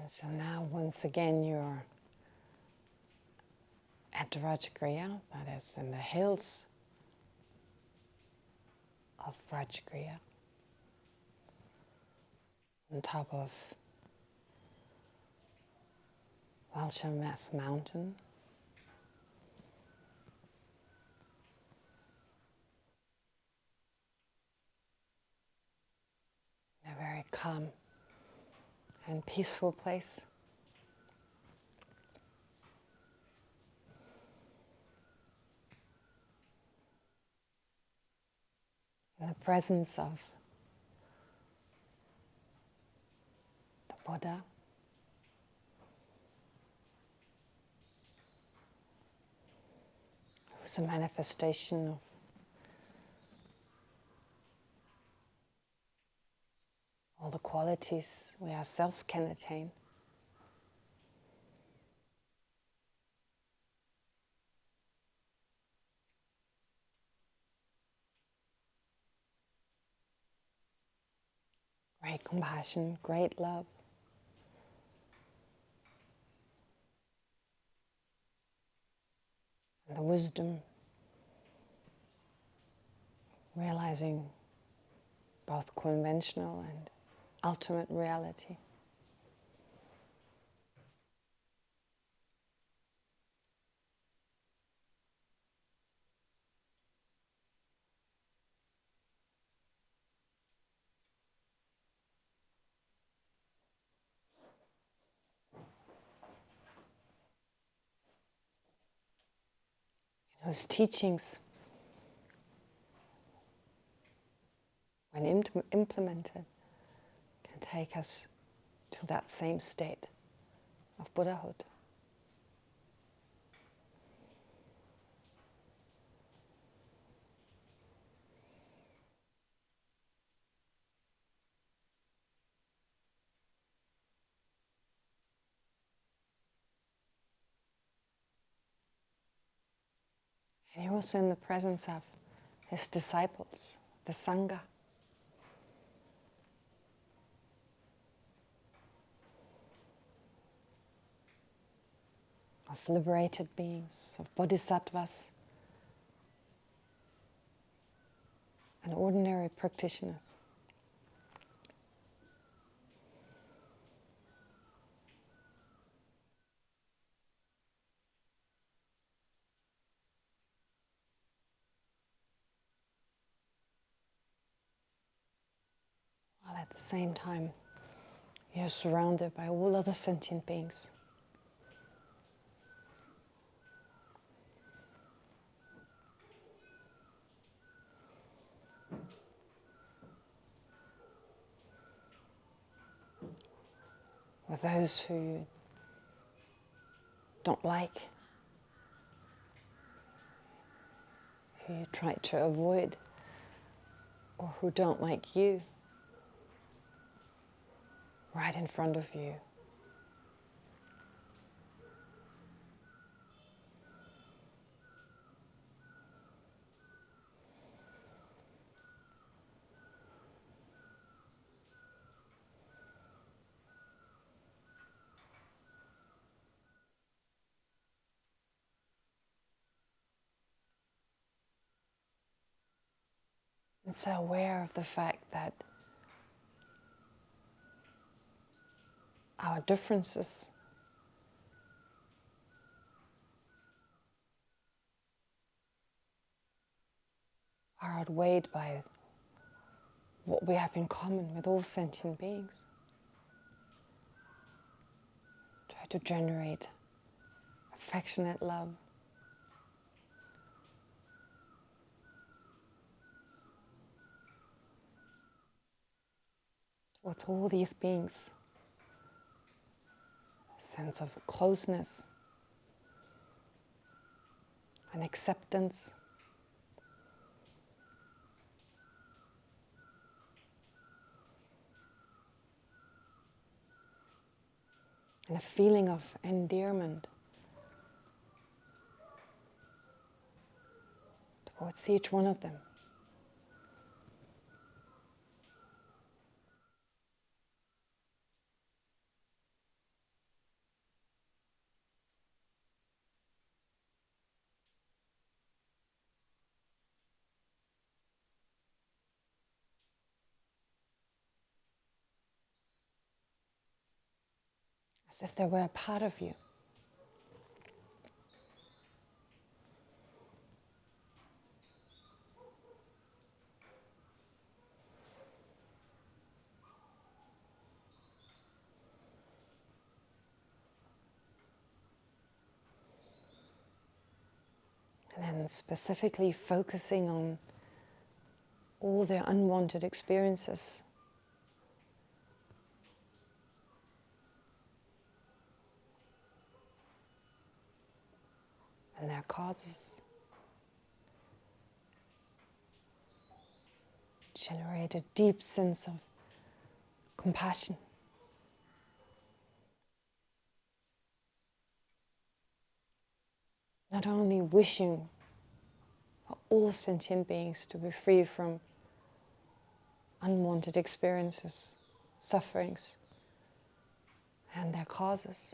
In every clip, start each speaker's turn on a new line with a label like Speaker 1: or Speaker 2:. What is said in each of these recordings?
Speaker 1: And so now, once again, you're at Rajagriha, that is in the hills of Rajagriha, on top of Valshamess Mountain. A very calm and peaceful place. In the presence of the Buddha, who's a manifestation of all the qualities we ourselves can attain. Great compassion, great love. And the wisdom, realizing both conventional and ultimate reality. Those teachings, when implemented, can take us to that same state of Buddhahood. And you're also in the presence of his disciples, the Sangha. Of liberated beings, of bodhisattvas, and ordinary practitioners. While at the same time, you're surrounded by all other sentient beings. With those who you don't like, who you try to avoid, or who don't like you, right in front of you. And so aware of the fact that our differences are outweighed by what we have in common with all sentient beings. Try to generate affectionate love. Towards all these beings. A sense of closeness and acceptance. And a feeling of endearment towards each one of them. as if they were a part of you. And then specifically focusing on all their unwanted experiences. And their causes. Generate a deep sense of compassion. Not only wishing for all sentient beings to be free from unwanted experiences, sufferings, and their causes,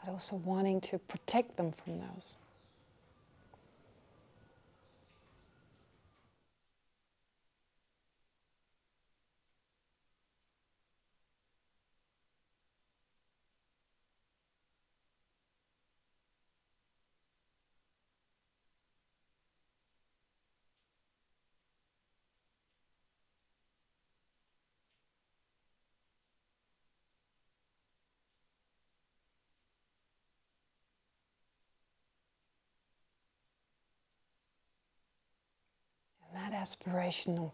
Speaker 1: but also wanting to protect them from those. And that aspirational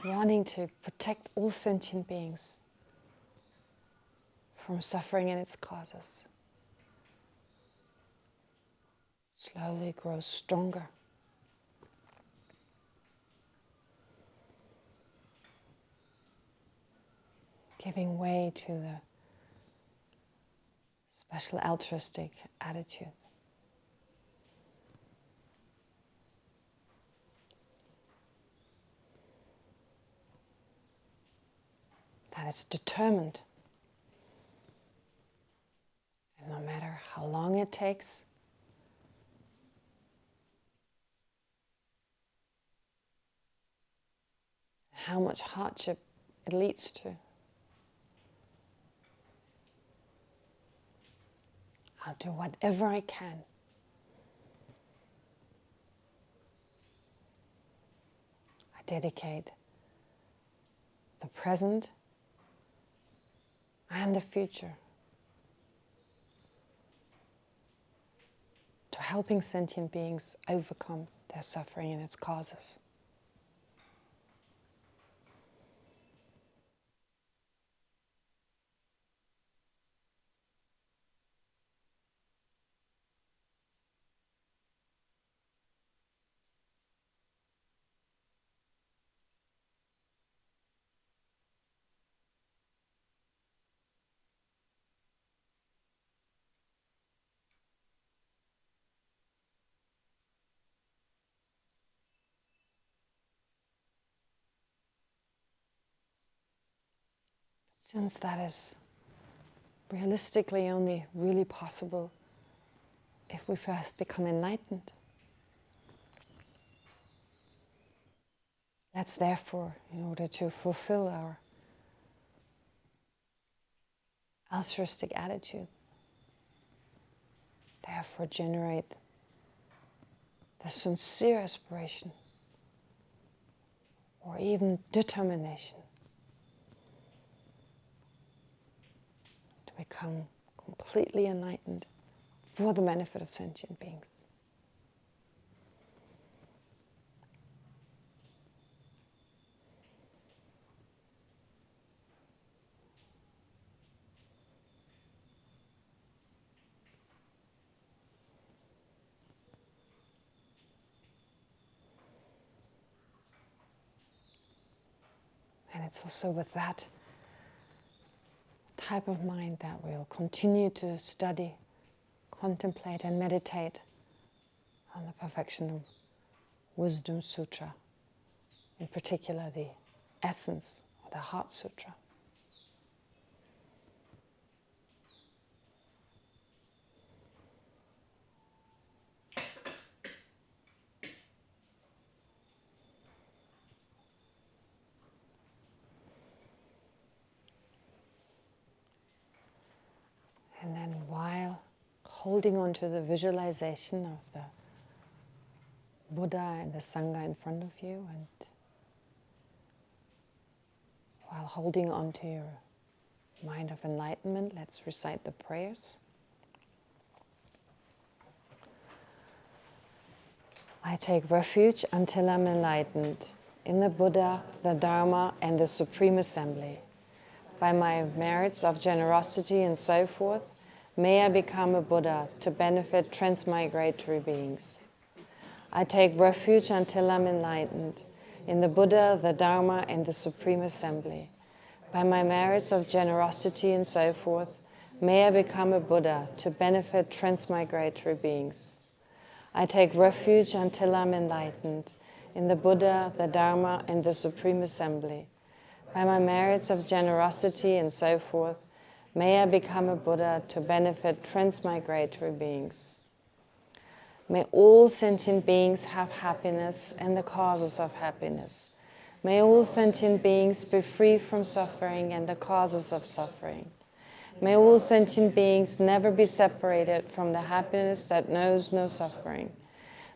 Speaker 1: wanting to protect all sentient beings from suffering and its causes slowly grows stronger. Giving way to the special altruistic attitude. That it's determined. And no matter how long it takes, how much hardship it leads to, I'll do whatever I can I dedicate the present and the future to helping sentient beings overcome their suffering and its causes. Since that is realistically only really possible if we first become enlightened, let's therefore, in order to fulfill our altruistic attitude, therefore generate the sincere aspiration or even determination to become completely enlightened for the benefit of sentient beings. And it's also with that type of mind that we'll continue to study, contemplate, and meditate on the perfection of Wisdom Sutra, in particular the essence of the Heart Sutra. then while holding on to the visualization of the Buddha and the Sangha in front of you, and while holding on to your mind of enlightenment, let's recite the prayers. I take refuge until I'm enlightened in the Buddha, the Dharma, and the Supreme Assembly. By my merits of generosity and so forth, may I become a Buddha to benefit transmigratory beings. I take refuge until I'm enlightened in the Buddha, the Dharma, and the Supreme Assembly. By my merits of generosity and so forth, may I become a Buddha to benefit transmigratory beings. I take refuge until I'm enlightened in the Buddha, the Dharma, and the Supreme Assembly. By my merits of generosity and so forth, may I become a Buddha to benefit transmigratory beings. May all sentient beings have happiness and the causes of happiness. May all sentient beings be free from suffering and the causes of suffering. May all sentient beings never be separated from the happiness that knows no suffering.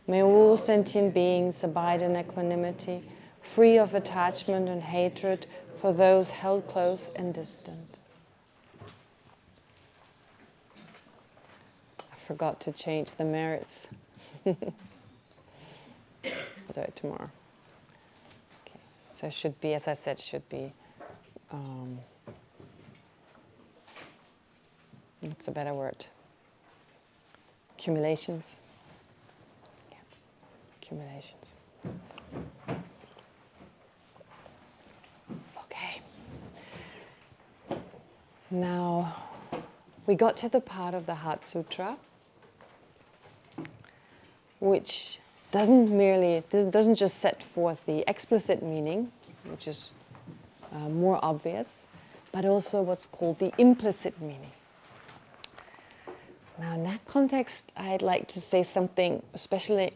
Speaker 1: May all sentient beings abide in equanimity, free of attachment and hatred for those held close and distant. I forgot to change the merits. I'll do it tomorrow. Okay. So it should be, as I said, what's a better word? Accumulations. Yeah. Accumulations. Okay. Now, we got to the part of the Heart Sutra which doesn't just set forth the explicit meaning, which is more obvious, but also what's called the implicit meaning. Now, in that context, I'd like to say something, especially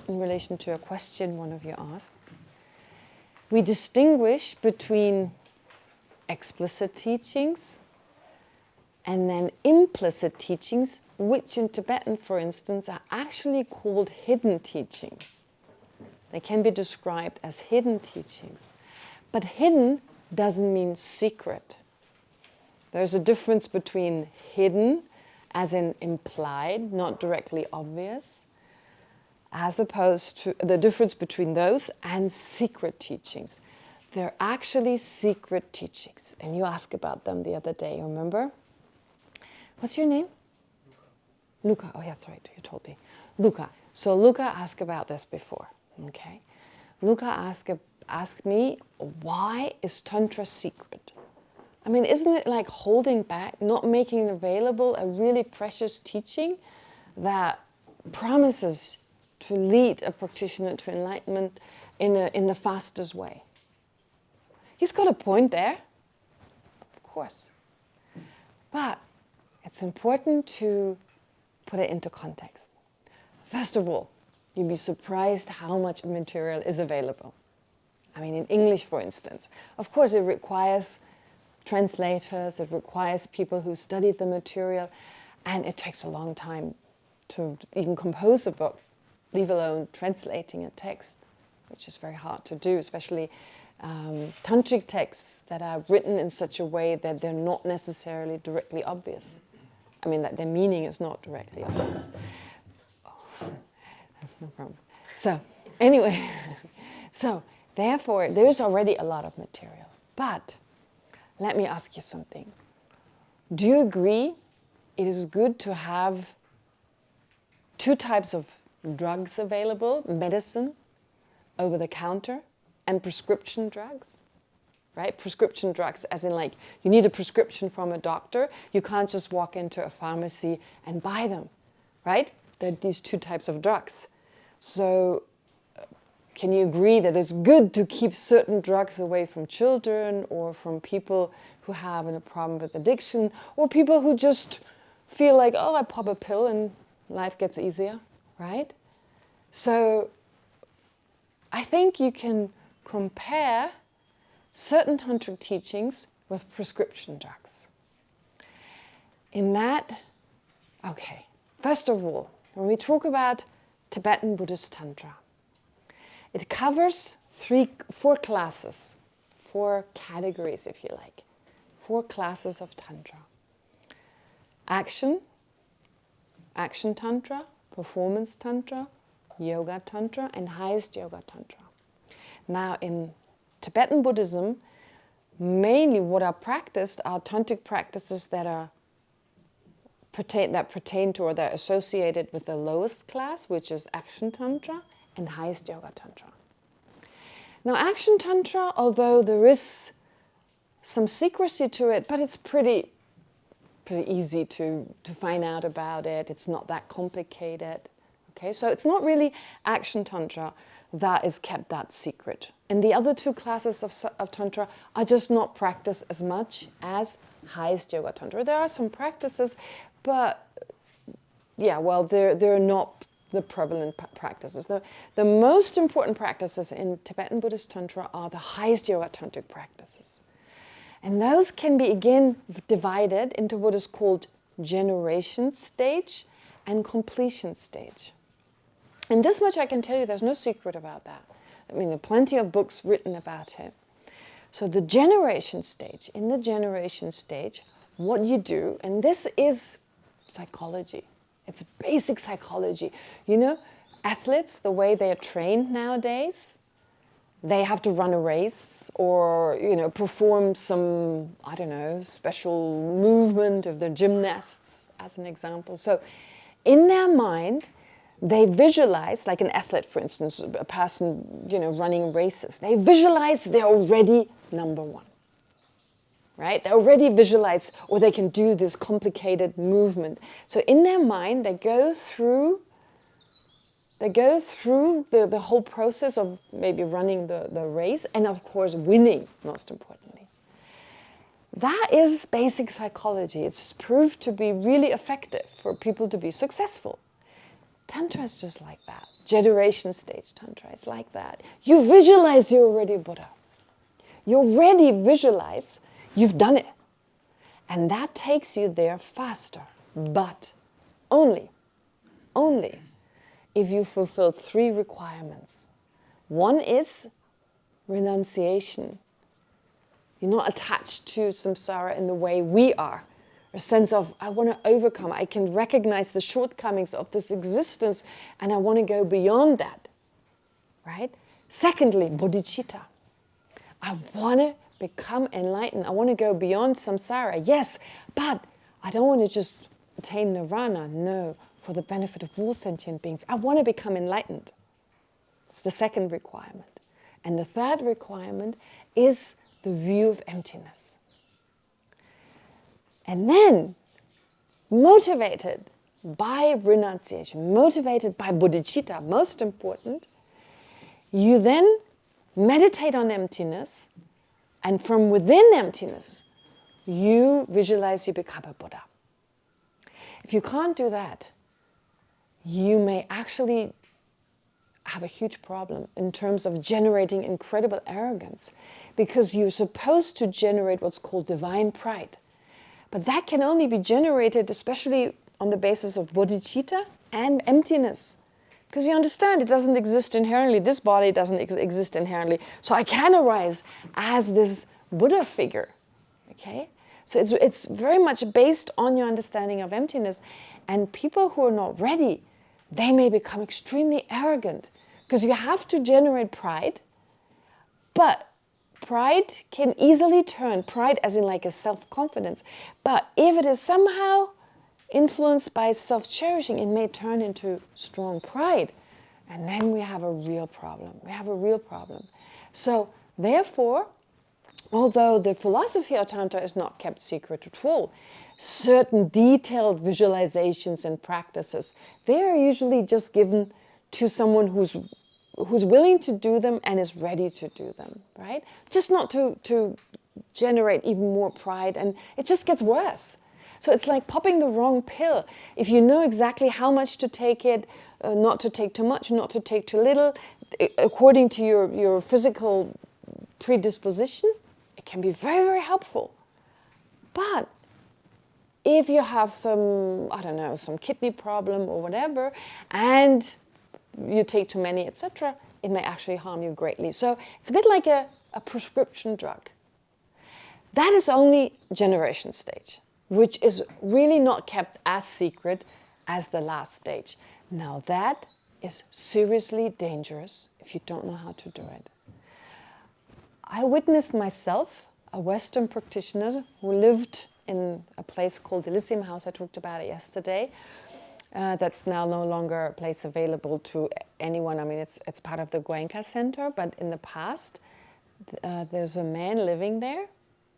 Speaker 1: in relation to a question one of you asked. We distinguish between explicit teachings and then implicit teachings, which in Tibetan, for instance, are actually called hidden teachings. They can be described as hidden teachings. But hidden doesn't mean secret. There's a difference between hidden, as in implied, not directly obvious, as opposed to the difference between those and secret teachings. They're actually secret teachings. And you asked about them the other day, remember? What's your name? Luca. Oh, yeah, that's right. You told me. Luca. So Luca asked about this before. Okay. Luca asked me, why is Tantra secret? I mean, isn't it like holding back, not making available a really precious teaching that promises to lead a practitioner to enlightenment in the fastest way? He's got a point there, of course. But it's important to put it into context. First of all, you'd be surprised how much material is available. I mean, in English, for instance. Of course, it requires translators, it requires people who studied the material, and it takes a long time to even compose a book, leave alone translating a text, which is very hard to do, especially tantric texts that are written in such a way that they're not necessarily directly obvious. I mean, that their meaning is not directly obvious. No problem. So, anyway, so therefore, there's already a lot of material. But let me ask you something. Do you agree it is good to have two types of drugs available, medicine, over the counter, and prescription drugs? Right? Prescription drugs, as in like, you need a prescription from a doctor. You can't just walk into a pharmacy and buy them, right? There are these two types of drugs. So can you agree that it's good to keep certain drugs away from children or from people who have a problem with addiction or people who just feel like, oh, I pop a pill and life gets easier, right? So I think you can compare certain tantric teachings with prescription drugs. In that Okay, first of all, when we talk about Tibetan Buddhist Tantra, it covers four classes, four categories, if you like, four classes of Tantra. Action Tantra, Performance Tantra, Yoga Tantra, and Highest Yoga Tantra. Now, in Tibetan Buddhism, mainly what are practiced are tantric practices that pertain to or that are associated with the lowest class, which is Action Tantra and Highest Yoga Tantra. Now, Action Tantra, although there is some secrecy to it, but it's pretty easy to find out about it. It's not that complicated. Okay, so it's not really Action Tantra that is kept that secret. And the other two classes of Tantra are just not practiced as much as Highest Yoga Tantra. There are some practices, but yeah, well, they're not the prevalent practices. The most important practices in Tibetan Buddhist Tantra are the Highest Yoga Tantric practices. And those can be, again, divided into what is called generation stage and completion stage. And this much I can tell you, there's no secret about that. I mean, there are plenty of books written about it. So the generation stage, in the generation stage, what you do, and this is psychology. It's basic psychology. You know, athletes, the way they are trained nowadays, they have to run a race or, you know, perform some, I don't know, special movement of the gymnasts, as an example. So in their mind, they visualize, like an athlete, for instance, a person, you know, running races. They visualize they're already number one, right? They already visualize, or they can do this complicated movement. So in their mind, they go through the whole process of maybe running the race and, of course, winning, most importantly. That is basic psychology. It's proved to be really effective for people to be successful. Tantra is just like that. Generation stage Tantra is like that. You visualize you're already Buddha. You already visualize you've done it. And that takes you there faster. But only if you fulfill three requirements. One is renunciation. You're not attached to samsara in the way we are. A sense of, I want to overcome. I can recognize the shortcomings of this existence and I want to go beyond that. Right? Secondly, bodhicitta. I want to become enlightened. I want to go beyond samsara. Yes, but I don't want to just attain nirvana. No. For the benefit of all sentient beings. I want to become enlightened. It's the second requirement. And the third requirement is the view of emptiness. And then, motivated by renunciation, motivated by bodhicitta, most important, you then meditate on emptiness, and from within emptiness, you visualize you become a Buddha. If you can't do that, you may actually have a huge problem in terms of generating incredible arrogance, because you're supposed to generate what's called divine pride. But that can only be generated, especially on the basis of bodhicitta and emptiness. Because you understand, it doesn't exist inherently. This body doesn't exist inherently. So I can arise as this Buddha figure. Okay? So it's very much based on your understanding of emptiness. And people who are not ready, they may become extremely arrogant. Because you have to generate pride. But pride can easily turn, pride as in like a self-confidence. But if it is somehow influenced by self-cherishing, it may turn into strong pride. And then we have a real problem. We have a real problem. So therefore, although the philosophy of Tantra is not kept secret at all, certain detailed visualizations and practices, they are usually just given to someone who's willing to do them and is ready to do them, right? Just not to generate even more pride, and it just gets worse. So it's like popping the wrong pill. If you know exactly how much to take it, not to take too much, not to take too little, according to your physical predisposition, it can be very, very helpful. But if you have some, I don't know, some kidney problem or whatever, and you take too many, etc., it may actually harm you greatly. So it's a bit like a prescription drug. That is only generation stage, which is really not kept as secret as the last stage. Now that is seriously dangerous if you don't know how to do it. I witnessed myself, a Western practitioner who lived in a place called the Elysium House. I talked about it yesterday. That's now no longer a place available to anyone. I mean, it's part of the Goenka Center, but in the past, there's a man living there,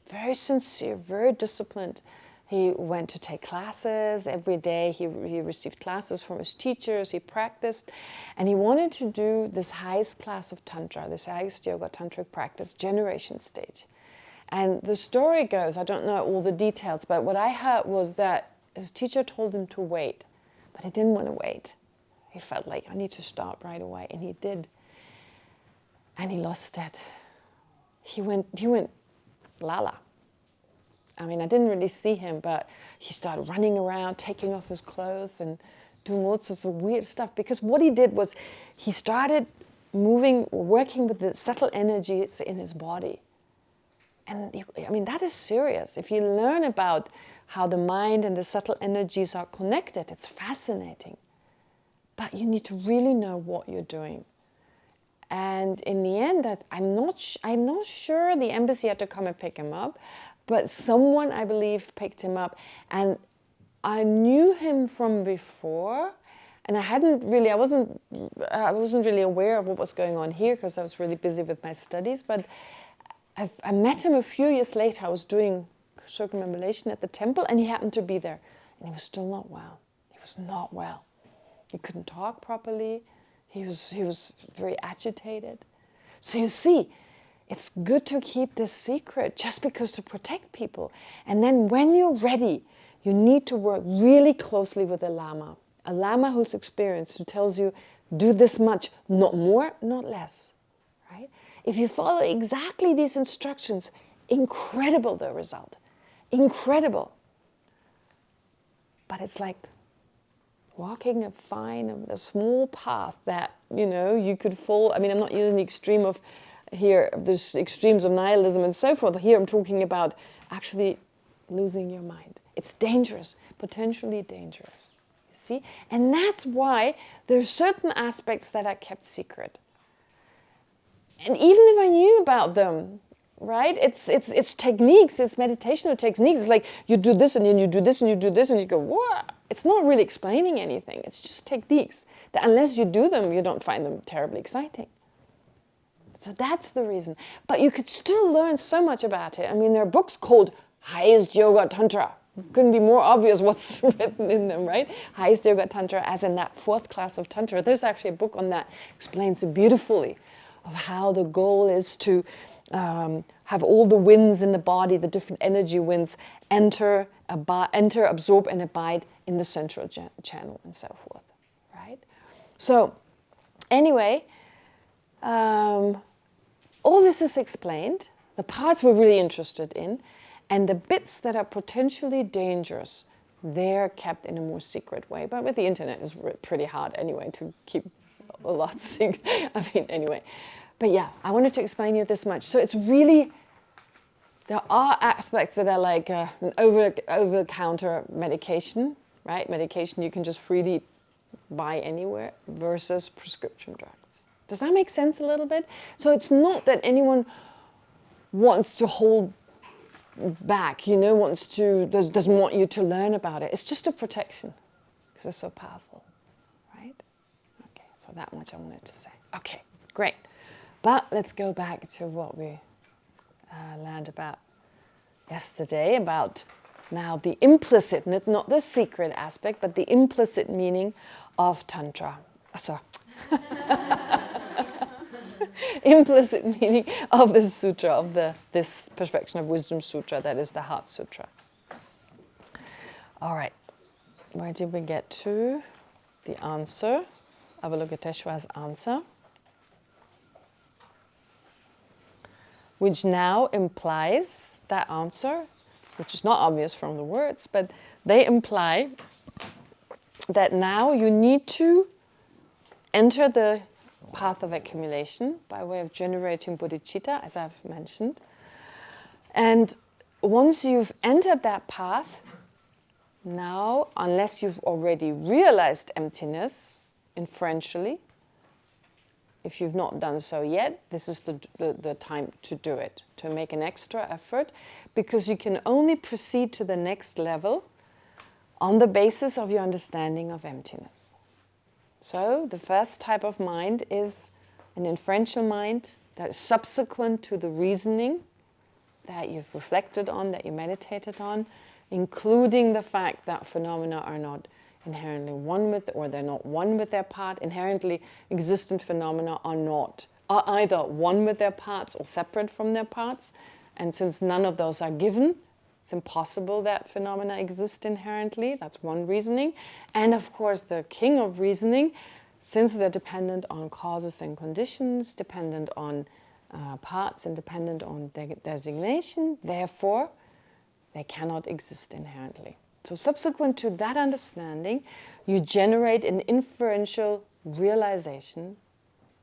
Speaker 1: very sincere, very disciplined. He went to take classes every day. He received classes from his teachers. He practiced. And he wanted to do this highest class of Tantra, this highest yoga tantric practice, generation stage. And the story goes, I don't know all the details, but what I heard was that his teacher told him to wait. But he didn't want to wait. He felt like, I need to start right away. And he did. And he lost it. He went lala. I mean, I didn't really see him, but he started running around, taking off his clothes and doing all sorts of weird stuff. Because what he did was he started moving, working with the subtle energies in his body. And I mean, that is serious. If you learn about how the mind and the subtle energies are connected, it's fascinating. But you need to really know what you're doing. And in the end, I'm not sure the embassy had to come and pick him up, but someone, I believe, picked him up. And I knew him from before, and I wasn't really aware of what was going on here because I was really busy with my studies. But I met him a few years later. I was doing circumambulation at the temple, and he happened to be there. And he was still not well. He was not well. He couldn't talk properly. He was very agitated. So you see, it's good to keep this secret just because to protect people. And then when you're ready, you need to work really closely with a lama who's experienced, who tells you, do this much, not more, not less, right? If you follow exactly these instructions, incredible the result, incredible. But it's like walking a small path that, you could fall. I mean, I'm not using the extreme of here, there's extremes of nihilism and so forth. Here I'm talking about actually losing your mind. It's dangerous, potentially dangerous, you see? And that's why there's certain aspects that are kept secret. And even if I knew about them, right? It's techniques, it's meditational techniques. It's like you do this and then you do this and you do this and you go, what? It's not really explaining anything. It's just techniques that unless you do them, you don't find them terribly exciting. So that's the reason. But you could still learn so much about it. I mean, there are books called Highest Yoga Tantra. Couldn't be more obvious what's written in them, right? Highest Yoga Tantra, as in that fourth class of Tantra. There's actually a book on that, explains it beautifully, of how the goal is to have all the winds in the body, the different energy winds, enter, absorb, and abide in the central channel, and so forth, right? So, anyway, all this is explained, the parts we're really interested in, and the bits that are potentially dangerous, they're kept in a more secret way. But with the internet, it's pretty hard anyway to keep a lot secret. I mean, anyway. But yeah, I wanted to explain you this much. So it's really, there are aspects that are like an over-the-counter medication, right? Medication you can just freely buy anywhere versus prescription drugs. Does that make sense a little bit? So it's not that anyone wants to hold back, doesn't want you to learn about it. It's just a protection because it's so powerful, right? Okay, so that much I wanted to say. Okay, great. But let's go back to what we learned about yesterday, about now the implicit, not the secret aspect, but the implicit meaning of Tantra. Implicit meaning of the sutra, of this Perfection of Wisdom Sutra, that is the Heart Sutra. All right, where did we get to? The answer, Avalokiteshvara's answer, which now implies, that answer which is not obvious from the words, but they imply that now you need to enter the path of accumulation by way of generating bodhicitta, as I've mentioned. And once you've entered that path, now, unless you've already realized emptiness inferentially, if you've not done so yet, this is the time to do it, to make an extra effort, because you can only proceed to the next level on the basis of your understanding of emptiness. So the first type of mind is an inferential mind that is subsequent to the reasoning that you've reflected on, that you meditated on, including the fact that phenomena are not inherently one with, or they're not one with their part. Inherently existent phenomena are either one with their parts or separate from their parts. And since none of those are given, it's impossible that phenomena exist inherently. That's one reasoning. And of course, the king of reasoning, since they're dependent on causes and conditions, dependent on parts, and dependent on designation, therefore, they cannot exist inherently. So subsequent to that understanding, you generate an inferential realization,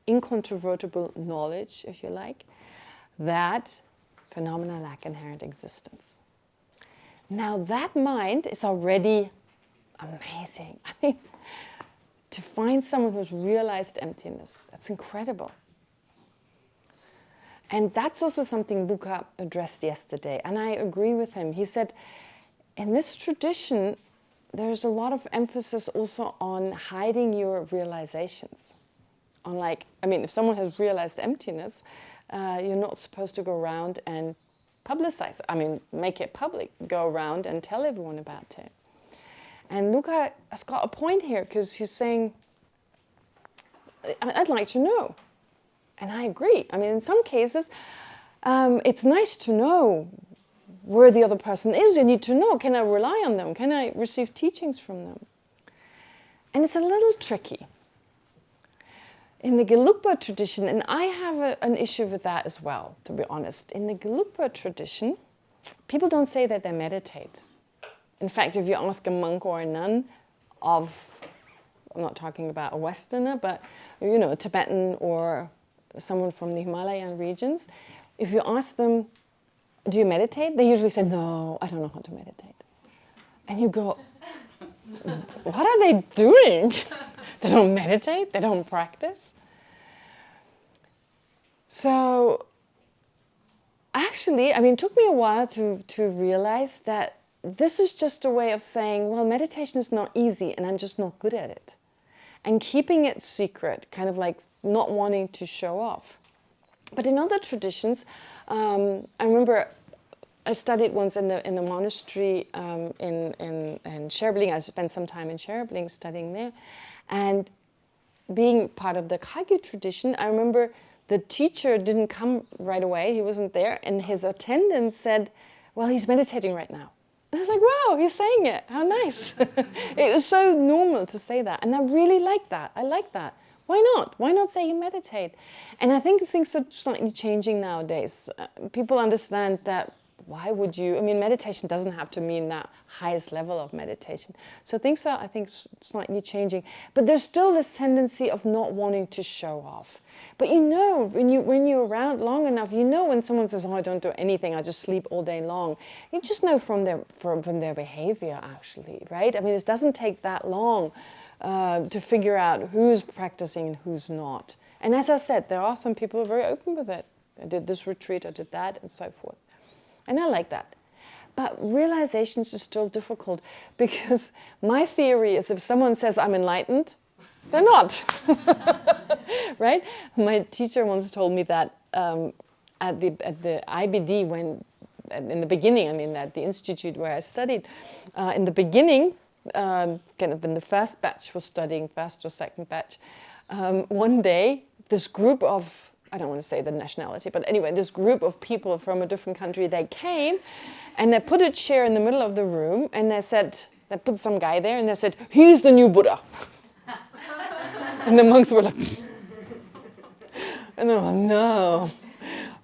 Speaker 1: incontrovertible knowledge, if you like, that phenomena lack inherent existence. Now that mind is already amazing. I mean, to find someone who's realized emptiness, that's incredible. And that's also something Luca addressed yesterday, and I agree with him. He said, in this tradition, there's a lot of emphasis also on hiding your realizations. On if someone has realized emptiness, you're not supposed to go around and publicize it. Make it public. Go around and tell everyone about it. And Luca has got a point here, because he's saying, I'd like to know. And I agree. In some cases, it's nice to know where the other person is. You need to know, can I rely on them? Can I receive teachings from them? And it's a little tricky. In the Gelugpa tradition, and I have an issue with that as well, to be honest. In the Gelugpa tradition, people don't say that they meditate. In fact, if you ask a monk or a nun I'm not talking about a Westerner, but a Tibetan or someone from the Himalayan regions, if you ask them, do you meditate? They usually say, no, I don't know how to meditate. And you go, what are they doing? They don't meditate? They don't practice? So actually, it took me a while to realize that this is just a way of saying, well, meditation is not easy and I'm just not good at it. And keeping it secret, kind of like not wanting to show off. But in other traditions, I remember I studied once in the monastery in Scherbling. I spent some time in Scherbling studying there. And being part of the Kagyu tradition, I remember the teacher didn't come right away. He wasn't there. And his attendant said, well, he's meditating right now. And I was like, wow, he's saying it. How nice. It was so normal to say that. And I really like that. I like that. Why not? Why not say you meditate? And I think things are slightly changing nowadays. People understand that, why would you? Meditation doesn't have to mean that highest level of meditation. So things are, I think, slightly changing. But there's still this tendency of not wanting to show off. But when you're around long enough, when someone says, oh, I don't do anything, I just sleep all day long. You just know from their behavior, actually, right? It doesn't take that long to figure out who's practicing and who's not. And as I said, there are some people who are very open with it. I did this retreat, I did that, and so forth. And I like that. But realizations are still difficult, because my theory is if someone says, I'm enlightened, they're not. Right? My teacher once told me that at the IBD, in the beginning, at the institute where I studied, in the beginning, kind of when the first batch was studying, first or second batch, one day, this group of, I don't want to say the nationality, but anyway, this group of people from a different country, they came and they put a chair in the middle of the room and they put some guy there and they said, he's the new Buddha. And the monks were like, and they're like, no,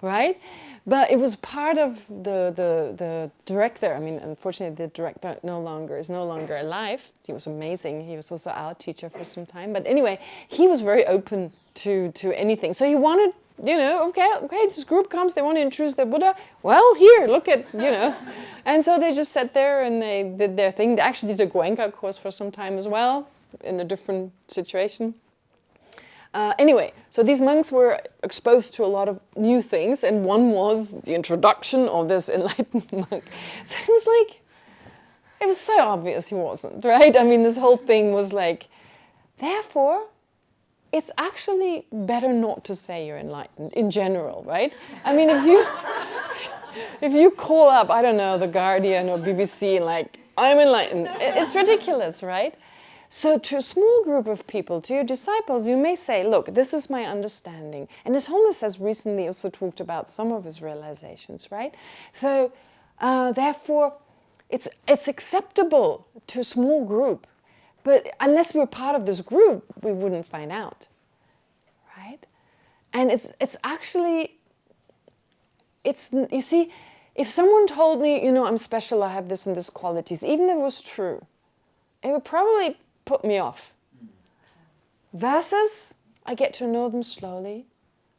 Speaker 1: right? But it was part of the director. I mean, unfortunately, the director is no longer alive. He was amazing. He was also our teacher for some time. But anyway, he was very open to anything. So he wanted, okay, this group comes, they want to introduce the Buddha. Well, here, look at, And so they just sat there and they did their thing. They actually did a Goenka course for some time as well, in a different situation. Anyway, so these monks were exposed to a lot of new things, and one was the introduction of this enlightened monk. So it was so obvious he wasn't, right? I mean, this whole thing was like, therefore, it's actually better not to say you're enlightened in general, right? I mean, if you call up, I don't know, The Guardian or BBC, like, I'm enlightened, it's ridiculous, right? So to a small group of people, to your disciples, you may say, look, this is my understanding. And His Holiness has recently also talked about some of his realizations, right? So therefore, it's acceptable to a small group. But unless we're part of this group, we wouldn't find out, right? And it's actually, you see, if someone told me, I'm special, I have this and this qualities, even if it was true, it would probably put me off. Versus, I get to know them slowly,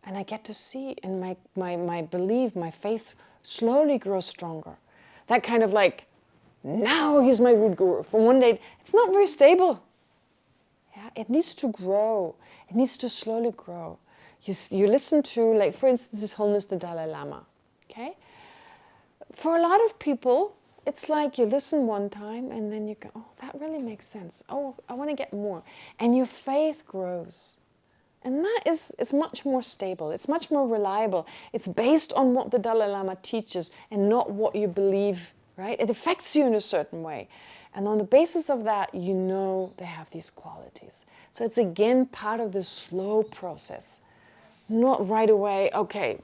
Speaker 1: and I get to see, and my belief, my faith slowly grows stronger. That kind of like, now he's my root guru. From one day, it's not very stable. Yeah, it needs to grow. It needs to slowly grow. You listen to, like, for instance, His Holiness the Dalai Lama. Okay, for a lot of people, it's like you listen one time and then you go, oh, that really makes sense. Oh, I want to get more. And your faith grows. And that is much more stable. It's much more reliable. It's based on what the Dalai Lama teaches and not what you believe, right? It affects you in a certain way. And on the basis of that, you know they have these qualities. So it's again part of this slow process. Not right away, okay,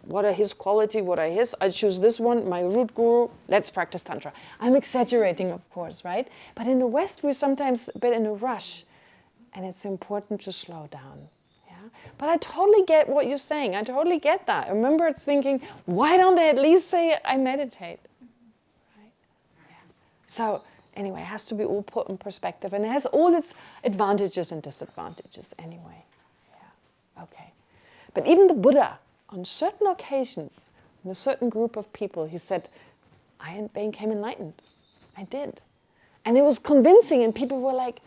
Speaker 1: what are his quality, what are his? I choose this one, my root guru, let's practice Tantra. I'm exaggerating, of course, right? But in the West, we're sometimes a bit in a rush. And it's important to slow down. Yeah? But I totally get what you're saying. I totally get that. I remember it's thinking, why don't they at least say I meditate? Right? Yeah. So anyway, it has to be all put in perspective. And it has all its advantages and disadvantages anyway. Yeah. Okay. But even the Buddha, on certain occasions, in a certain group of people, he said, I became enlightened. I did. And it was convincing, and people were like,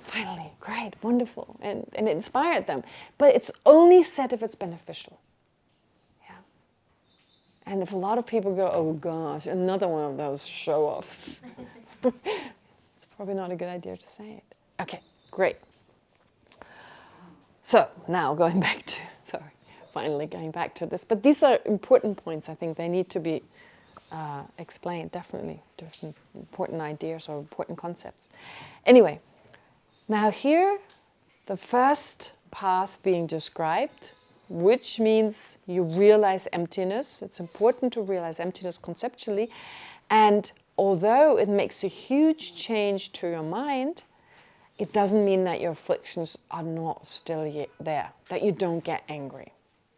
Speaker 1: finally, great, wonderful, and it inspired them. But it's only said if it's beneficial. Yeah. And if a lot of people go, oh gosh, another one of those show-offs, it's probably not a good idea to say it. Okay, great. So now going back to, finally going back to this. But these are important points. I think they need to be explained, definitely. Different important ideas or important concepts. Anyway, now here, the first path being described, which means you realize emptiness. It's important to realize emptiness conceptually. And although it makes a huge change to your mind, it doesn't mean that your afflictions are not still yet there, that you don't get angry.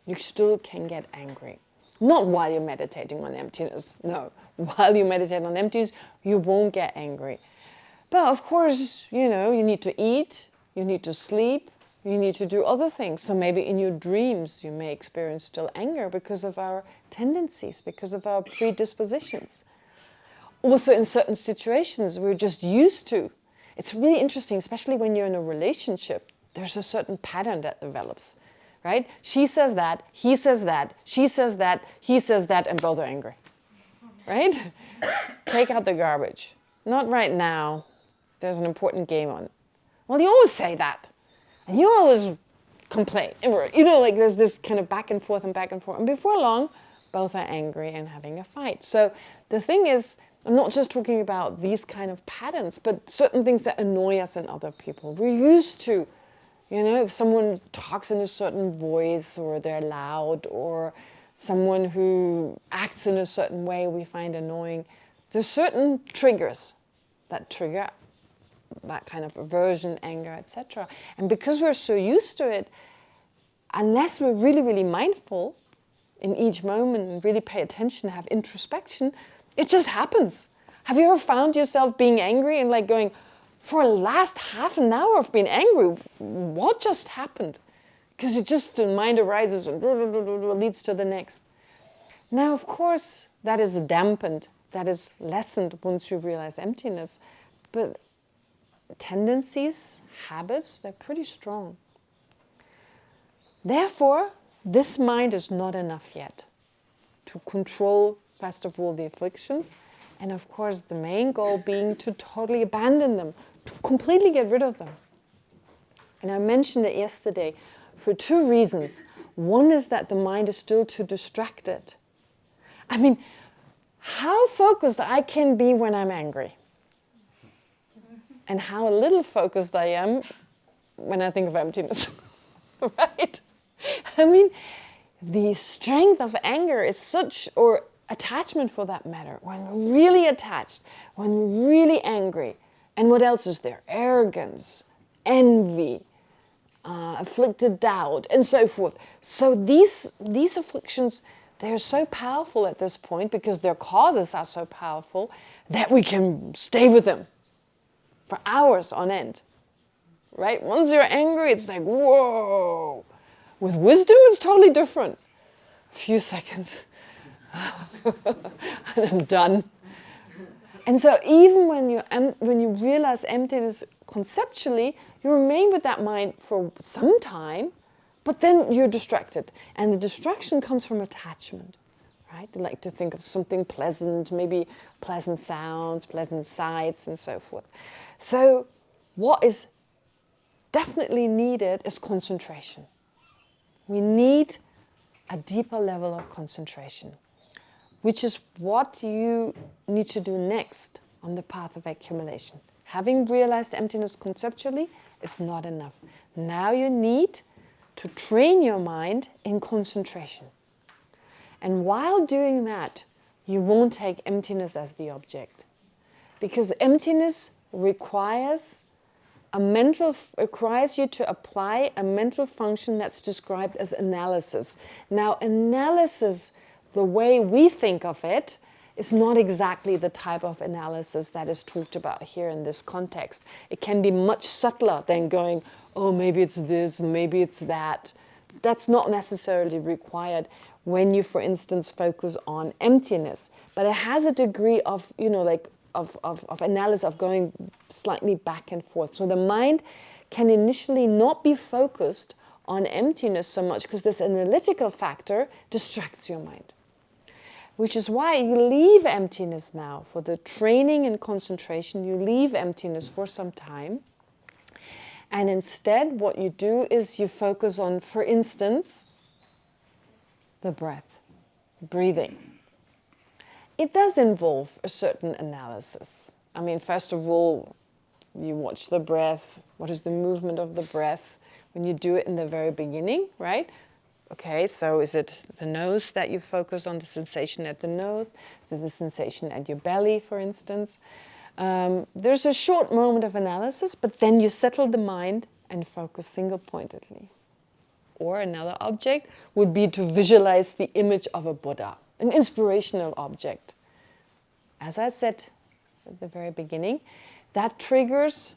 Speaker 1: You still can get angry. Not while you're meditating on emptiness. No, while you meditate on emptiness, you won't get angry. But of course, you need to eat, you need to sleep, you need to do other things. So maybe in your dreams, you may experience still anger because of our tendencies, because of our predispositions. Also in certain situations, we're just used to. It's really interesting, especially when you're in a relationship, there's a certain pattern that develops. Right? She says that, he says that, she says that, he says that, and both are angry. Right? Take out the garbage. Not right now. There's an important game on. Well, you always say that. And you always complain. Like there's this kind of back and forth. And before long, both are angry and having a fight. So the thing is, I'm not just talking about these kind of patterns, but certain things that annoy us in other people. We're used to. If someone talks in a certain voice, or they're loud, or someone who acts in a certain way we find annoying, there's certain triggers that trigger that kind of aversion, anger, etc. And because we're so used to it, unless we're really, really mindful, in each moment and really pay attention, have introspection, it just happens. Have you ever found yourself being angry and like going, for the last half an hour I've been angry, what just happened? Because it just, the mind arises and leads to the next. Now, of course, that is dampened, that is lessened once you realize emptiness, but tendencies, habits, they're pretty strong. Therefore, this mind is not enough yet to control, first of all, the afflictions, and of course, the main goal being to totally abandon them, to completely get rid of them. And I mentioned it yesterday for two reasons. One is that the mind is still too distracted. I mean, how focused I can be when I'm angry, and how little focused I am when I think of emptiness, right? I mean, the strength of anger is such, or attachment for that matter, when we're really attached, when we're really angry. And what else is there? Arrogance, envy, afflicted doubt, and so forth. So these afflictions, they're so powerful at this point because their causes are so powerful that we can stay with them for hours on end, right? Once you're angry, it's like, whoa. With wisdom, it's totally different. A few seconds, and I'm done. And so even when you realize emptiness conceptually, you remain with that mind for some time, but then you're distracted. And the distraction comes from attachment, right? You like to think of something pleasant, maybe pleasant sounds, pleasant sights, and so forth. So what is definitely needed is concentration. We need a deeper level of concentration, which is what you need to do next on the path of accumulation. Having realized emptiness conceptually is not enough. Now you need to train your mind in concentration. And while doing that, you won't take emptiness as the object. Because emptiness requires you to apply a mental function that's described as analysis. Now, analysis, the way we think of it, is not exactly the type of analysis that is talked about here in this context. It can be much subtler than going, oh, maybe it's this, maybe it's that. That's not necessarily required when you, for instance, focus on emptiness. But it has a degree of, of analysis, of going slightly back and forth. So the mind can initially not be focused on emptiness so much because this analytical factor distracts your mind. Which is why you leave emptiness now. For the training and concentration, you leave emptiness for some time. And instead, what you do is you focus on, for instance, the breath, breathing. It does involve a certain analysis. I mean, first of all, you watch the breath. What is the movement of the breath when you do it in the very beginning, right? Okay, so is it the nose that you focus on, the sensation at the nose, the sensation at your belly, for instance? There's a short moment of analysis, but then you settle the mind and focus single-pointedly. Or another object would be to visualize the image of a Buddha, an inspirational object. As I said at the very beginning, that triggers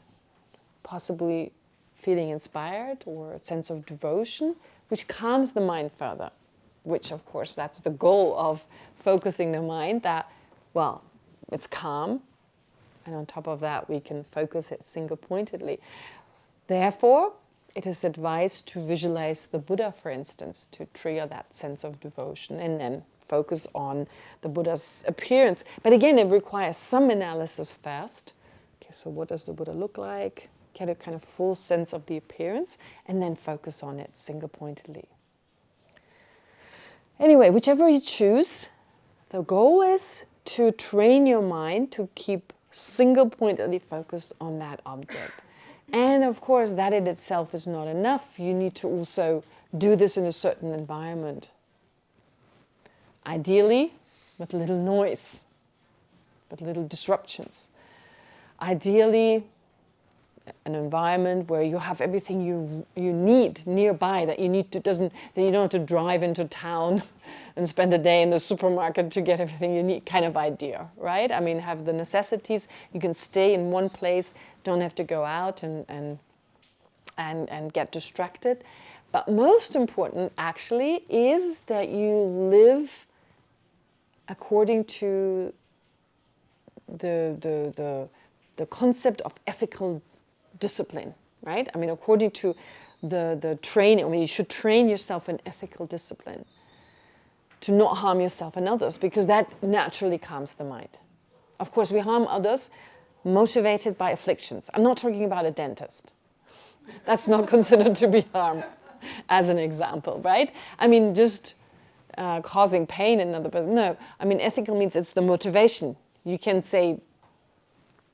Speaker 1: possibly feeling inspired or a sense of devotion, which calms the mind further, which of course that's the goal of focusing the mind, that, well, it's calm, and on top of that we can focus it single-pointedly. Therefore, it is advised to visualize the Buddha, for instance, to trigger that sense of devotion and then focus on the Buddha's appearance. But again, it requires some analysis first. Okay, so what does the Buddha look like? Get a kind of full sense of the appearance and then focus on it single-pointedly. Anyway, whichever you choose, the goal is to train your mind to keep single-pointedly focused on that object. And of course, that in itself is not enough. You need to also do this in a certain environment. Ideally, with little noise, with little disruptions. Ideally, an environment where you have everything you need nearby, that you need to that you don't have to drive into town and spend a day in the supermarket to get everything you need, kind of idea, right? I mean, have the necessities. You can stay in one place, don't have to go out and get distracted. But most important, actually, is that you live according to the concept of ethical discipline, right? I mean, according to the training, I mean, you should train yourself in ethical discipline to not harm yourself and others, because that naturally calms the mind. Of course, we harm others motivated by afflictions. I'm not talking about a dentist. That's not considered to be harm, as an example, right? I mean, just causing pain in another person. No, I mean, ethical means it's the motivation. You can say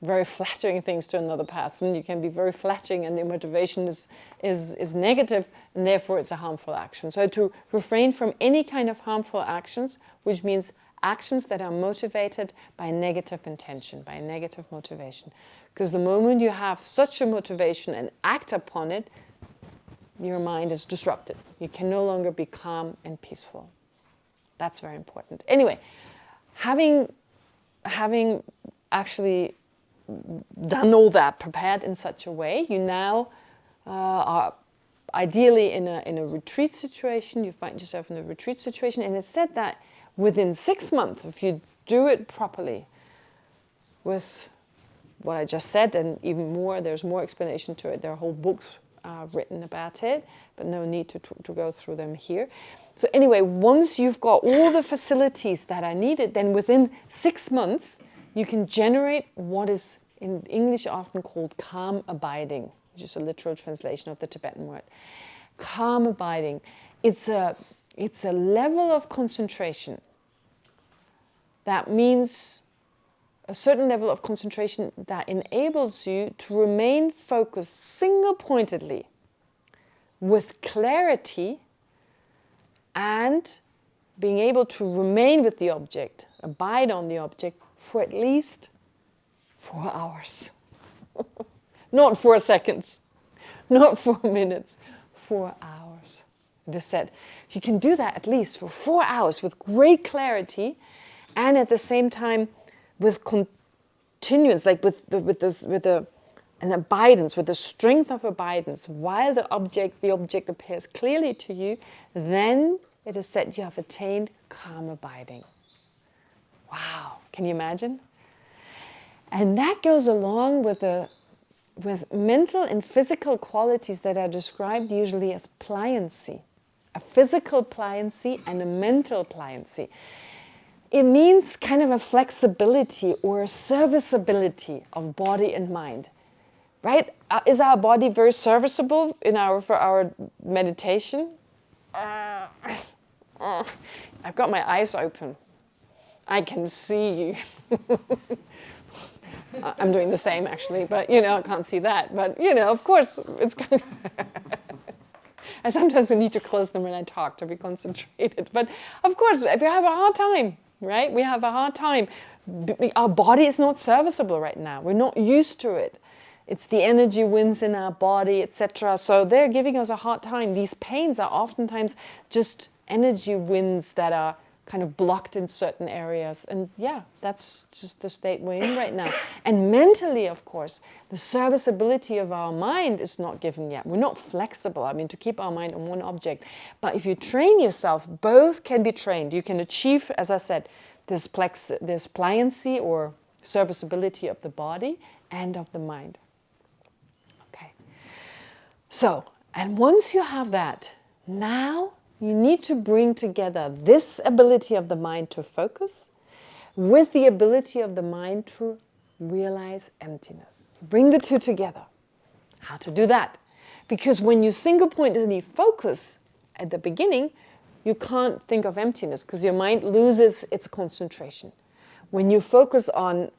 Speaker 1: very flattering things to another person. You can be very flattering, and the motivation is negative, and therefore it's a harmful action. So to refrain from any kind of harmful actions, which means actions that are motivated by negative intention, by negative motivation. Because the moment you have such a motivation and act upon it, your mind is disrupted. You can no longer be calm and peaceful. That's very important. Anyway, having actually done all that, prepared in such a way, you now are ideally in a retreat situation. You find yourself in a retreat situation, and it's said that within 6 months, if you do it properly, with what I just said, and even more, there's more explanation to it. There are whole books written about it, but no need to go through them here. So anyway, once you've got all the facilities that are needed, then within 6 months, you can generate what is in English often called calm abiding, which is a literal translation of the Tibetan word. Calm abiding. It's a level of concentration. That means a certain level of concentration that enables you to remain focused single-pointedly with clarity and being able to remain with the object, abide on the object for at least 4 hours. Not 4 seconds, not 4 minutes, 4 hours. It is said, if you can do that at least for 4 hours with great clarity and at the same time with continuance, like with an abidance, with the strength of abidance, while the object appears clearly to you, then it is said you have attained calm abiding. Wow, can you imagine? And that goes along with mental and physical qualities that are described usually as pliancy. A physical pliancy and a mental pliancy. It means kind of a flexibility or a serviceability of body and mind, right? Is our body very serviceable for our meditation? I've got my eyes open. I can see you. I'm doing the same actually, but I can't see that. But of course, it's kind of I sometimes need to close them when I talk to be concentrated. But of course, if you have a hard time, right? We have a hard time. Our body is not serviceable right now. We're not used to it. It's the energy winds in our body, etc. So they're giving us a hard time. These pains are oftentimes just energy winds that are kind of blocked in certain areas. And yeah, that's just the state we're in right now. And mentally, of course, the serviceability of our mind is not given yet. We're not flexible, to keep our mind on one object. But if you train yourself, both can be trained. You can achieve, as I said, this pliancy or serviceability of the body and of the mind. Okay. So, and once you have that, now you need to bring together this ability of the mind to focus with the ability of the mind to realize emptiness. Bring the two together. How to do that? Because when you single-pointedly focus at the beginning, you can't think of emptiness because your mind loses its concentration. When you focus on,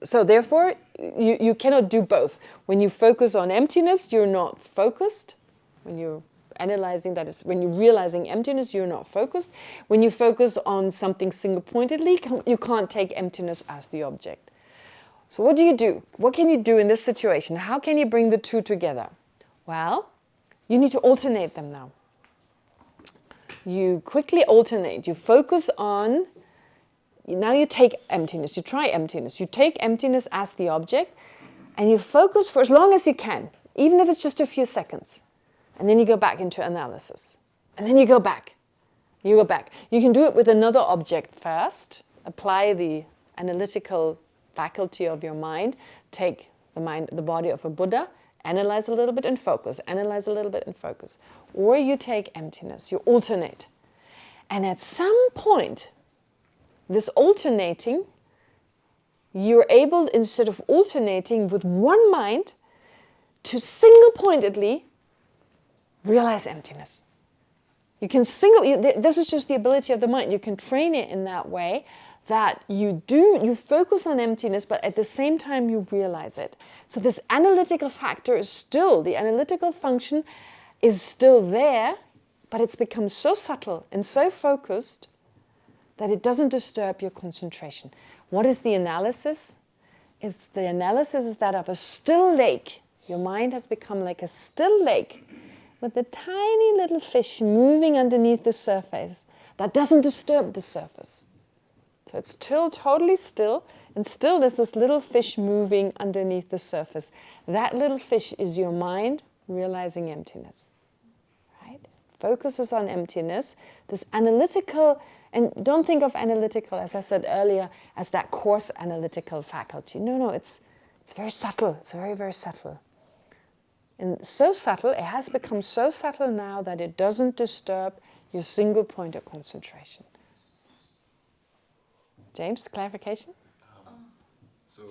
Speaker 1: so therefore, you cannot do both. When you focus on emptiness, you're not focused. When you're analyzing, that is, when you're realizing emptiness, you're not focused. When you focus on something single-pointedly, you can't take emptiness as the object. So what do you do? What can you do in this situation? How can you bring the two together? Well, you need to alternate them now. You quickly alternate. You focus on, now you take emptiness. You try emptiness. You take emptiness as the object and you focus for as long as you can, even if it's just a few seconds. And then you go back into analysis. And then you go back. You go back. You can do it with another object first. Apply the analytical faculty of your mind. Take the body of a Buddha, analyze a little bit and focus. Analyze a little bit and focus. Or you take emptiness. You alternate. And at some point, this alternating, you're able, instead of alternating with one mind, to single-pointedly realize emptiness. You can this is just the ability of the mind. You can train it in that way that you focus on emptiness, but at the same time you realize it. So this analytical factor is still, the analytical function is still there, but it's become so subtle and so focused that it doesn't disturb your concentration. What is the analysis? The analysis is that of a still lake. Your mind has become like a still lake with a tiny little fish moving underneath the surface that doesn't disturb the surface. So it's still totally still, and still there's this little fish moving underneath the surface. That little fish is your mind realizing emptiness. Right? Focuses on emptiness, this analytical, and don't think of analytical, as I said earlier, as that coarse analytical faculty. No, it's very subtle. It's very, very subtle. And so subtle, it has become so subtle now that it doesn't disturb your single point of concentration. James, clarification?
Speaker 2: So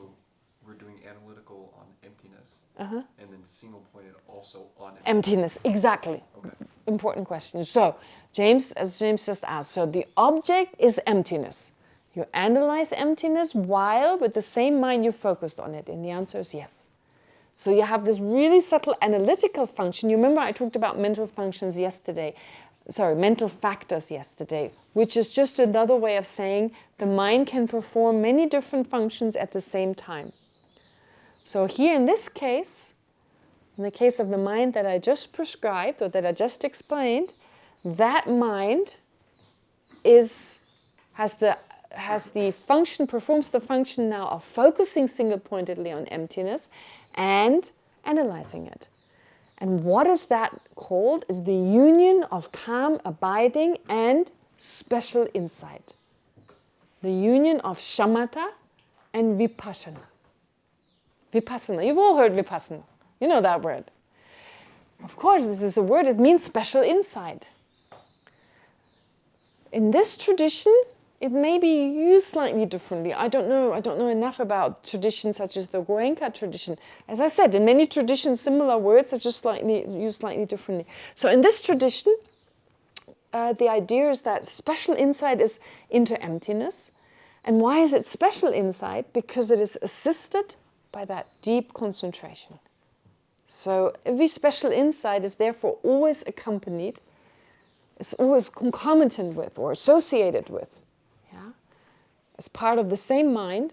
Speaker 2: we're doing analytical on emptiness, and then single pointed also on
Speaker 1: emptiness. Exactly.
Speaker 2: Okay.
Speaker 1: Important question. So, as James just asked, so the object is emptiness. You analyze emptiness while with the same mind you focused on it, and the answer is yes. So you have this really subtle analytical function. You remember I talked about mental factors yesterday, which is just another way of saying the mind can perform many different functions at the same time. So here in this case, in the case of the mind that I just prescribed or that I just explained, that mind performs the function now of focusing single-pointedly on emptiness and analyzing it. And what is that called? Is the union of calm, abiding, and special insight. The union of shamatha and vipassana. Vipassana, you've all heard vipassana. You know that word. Of course, this is a word, it means special insight. In this tradition, it may be used slightly differently. I don't know enough about traditions such as the Goenka tradition. As I said, in many traditions, similar words are just used slightly differently. So in this tradition, the idea is that special insight is into emptiness. And why is it special insight? Because it is assisted by that deep concentration. So every special insight is therefore always accompanied, is always concomitant with or associated with, as part of the same mind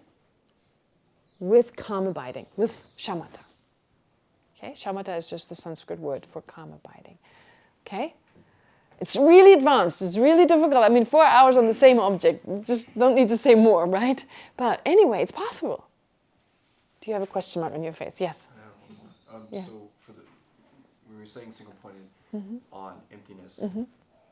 Speaker 1: with calm abiding, with shamatha. Okay, shamatha is just the Sanskrit word for calm abiding. Okay, it's really advanced. It's really difficult. I mean, 4 hours on the same object. Just don't need to say more, right? But anyway, it's possible. Do you have a question mark on your face? Yes.
Speaker 2: I have one more.
Speaker 1: Yeah.
Speaker 2: So when we're saying single pointed on emptiness.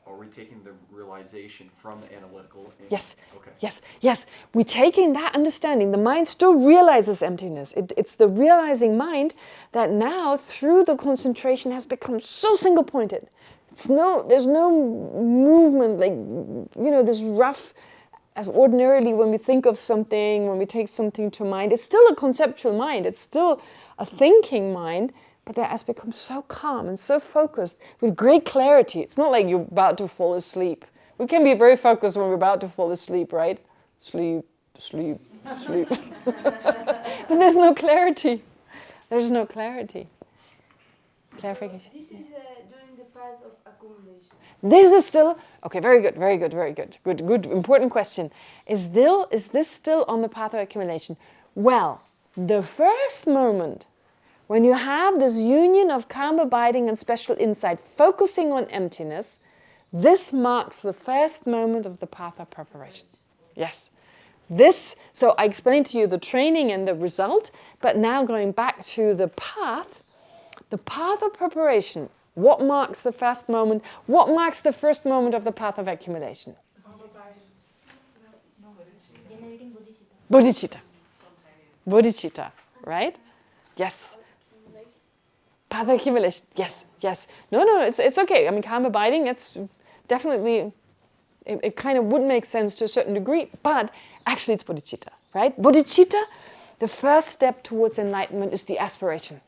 Speaker 2: Are we taking the realization from the analytical?
Speaker 1: Yes.
Speaker 2: Okay.
Speaker 1: Yes. We're taking that understanding. The mind still realizes emptiness. It's the realizing mind that now, through the concentration, has become so single-pointed. There's no movement, this rough, as ordinarily when we think of something, when we take something to mind, it's still a conceptual mind. It's still a thinking mind. But that has become so calm and so focused with great clarity. It's not like you're about to fall asleep. We can be very focused when we're about to fall asleep, right? Sleep. But there's no clarity. There's no clarity. Clarification.
Speaker 3: This is during the path of accumulation.
Speaker 1: This is still, okay, very good. Good, important question. Is this still on the path of accumulation? Well, the first moment when you have this union of calm abiding and special insight, focusing on emptiness, this marks the first moment of the path of preparation. Yes. So I explained to you the training and the result, but now going back to the path of preparation, what marks the first moment? What marks the first moment of the path of accumulation?
Speaker 3: Generating bodhicitta.
Speaker 1: Bodhicitta, right? Yes. Path of accumulation. Yes. No, it's okay. I mean, calm abiding, it's definitely, it kind of would make sense to a certain degree, but actually it's bodhicitta, right? Bodhicitta, the first step towards enlightenment is the aspiration.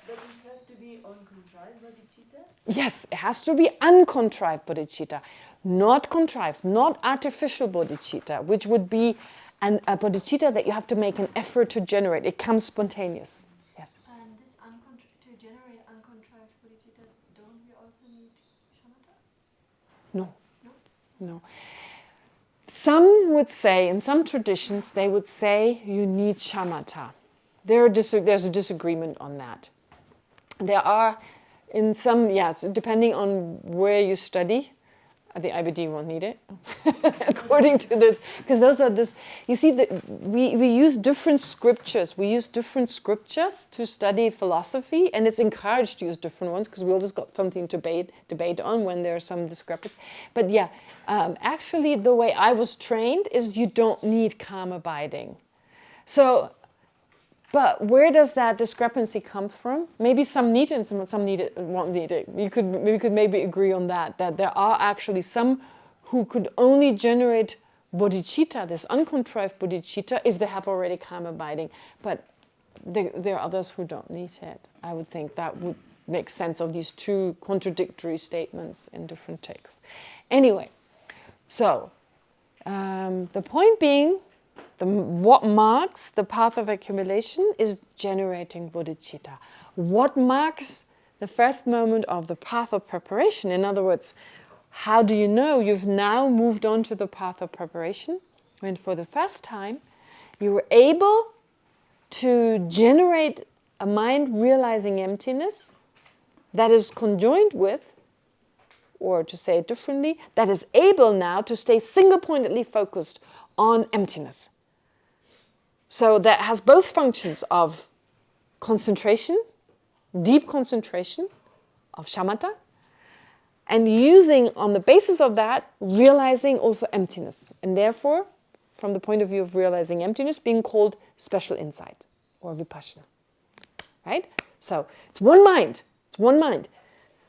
Speaker 3: But it has to be uncontrived bodhicitta?
Speaker 1: Yes, it has to be uncontrived bodhicitta, not contrived, not artificial bodhicitta, which would be a bodhicitta that you have to make an effort to generate. It comes spontaneous. Yes.
Speaker 4: And this to generate uncontrived bodhicitta, don't we also need shamatha?
Speaker 1: No. Some would say, in some traditions, they would say you need shamatha. There's a disagreement on that. There are, in some, depending on where you study, the IBD won't need it, according to this, because those are this. You see, we use different scriptures. We use different scriptures to study philosophy, and it's encouraged to use different ones because we always got something to debate on when there are some discrepancies. But actually, the way I was trained is you don't need calm abiding. So. But where does that discrepancy come from? Maybe some need it and some need it, won't need it. We could maybe agree on that there are actually some who could only generate bodhicitta, this uncontrived bodhicitta, if they have already calm abiding. But there are others who don't need it. I would think that would make sense of these two contradictory statements in different texts. Anyway, so the point being, what marks the path of accumulation is generating bodhicitta. What marks the first moment of the path of preparation? In other words, how do you know you've now moved on to the path of preparation? When for the first time you were able to generate a mind realizing emptiness that is conjoined with, or to say it differently, that is able now to stay single-pointedly focused on emptiness. So that has both functions of concentration, deep concentration, of shamatha, and using on the basis of that, realizing also emptiness. And therefore, from the point of view of realizing emptiness, being called special insight or vipassana. Right? So it's one mind. It's one mind.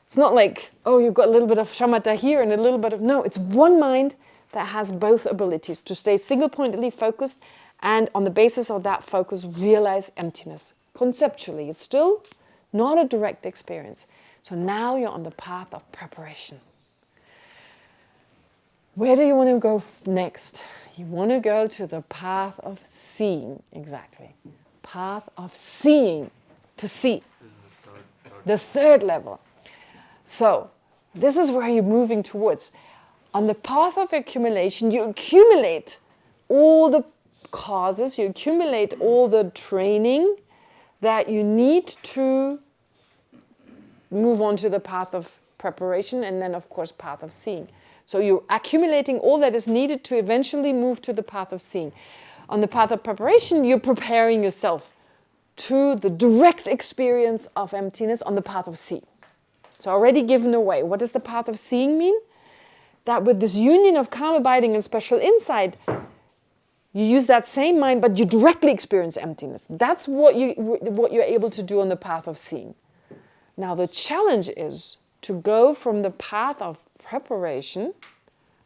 Speaker 1: It's not like, oh, you've got a little bit of shamatha here and a little bit of... No, it's one mind that has both abilities to stay single-pointedly focused and on the basis of that focus, realize emptiness. Conceptually, it's still not a direct experience. So now you're on the path of preparation. Where do you want to go next? You want to go to the path of seeing, exactly. Path of seeing, to see. The third level. So, this is where you're moving towards. On the path of accumulation, you accumulate all the causes, you accumulate all the training that you need to move on to the path of preparation and then, of course, path of seeing. So you're accumulating all that is needed to eventually move to the path of seeing. On the path of preparation, you're preparing yourself to the direct experience of emptiness on the path of seeing. So already given away. What does the path of seeing mean? That with this union of calm abiding and special insight, you use that same mind, but you directly experience emptiness. That's what you're able to do on the path of seeing. Now the challenge is to go from the path of preparation,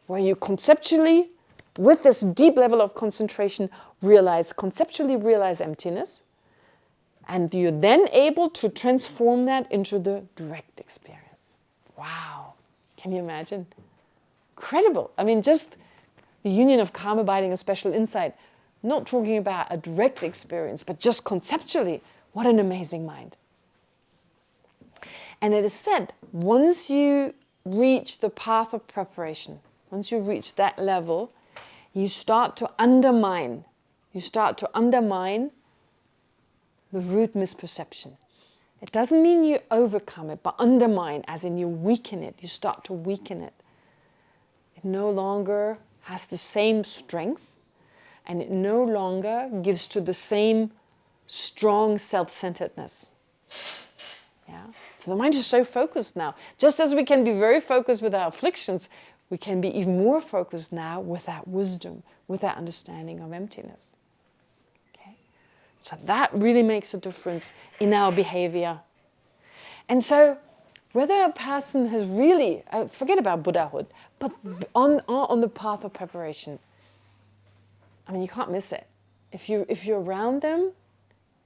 Speaker 1: where you conceptually, with this deep level of concentration, conceptually realize emptiness, and you're then able to transform that into the direct experience. Wow, can you imagine? Incredible. I mean, just the union of calm abiding and special insight, not talking about a direct experience, but just conceptually, what an amazing mind. And it is said, once you reach the path of preparation, once you reach that level, you start to undermine the root misperception. It doesn't mean you overcome it, but undermine, as in you weaken it, you start to weaken it. It no longer has the same strength, and it no longer gives to the same strong self-centeredness. Yeah? So the mind is so focused now. Just as we can be very focused with our afflictions, we can be even more focused now with that wisdom, with that understanding of emptiness. Okay? So that really makes a difference in our behavior. And so whether a person has really, forget about Buddhahood, but on the path of preparation, I mean, you can't miss it. If you're around them,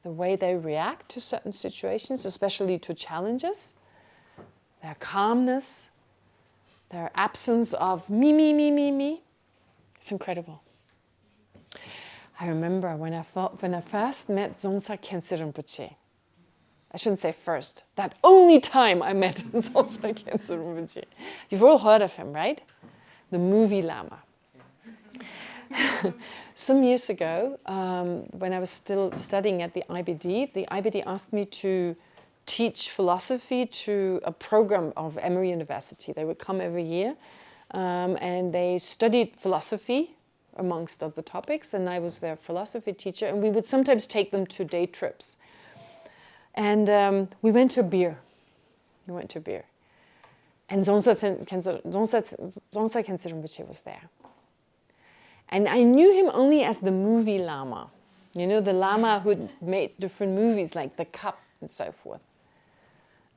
Speaker 1: the way they react to certain situations, especially to challenges, their calmness, their absence of me, it's incredible. I remember when I first met Dzongsa Khyentse Rinpoche. I shouldn't say first. That only time I met Dzongsa Khyentse Rinpoche. You've all heard of him, right? The movie Lama. Some years ago, when I was still studying at the IBD asked me to teach philosophy to a program of Emory University. They would come every year, and they studied philosophy amongst other topics, and I was their philosophy teacher, and we would sometimes take them to day trips. And we went to beer. And Dzongsa Khyentse Rinpoche was there. And I knew him only as the movie Lama. You know, the Lama who made different movies like The Cup and so forth.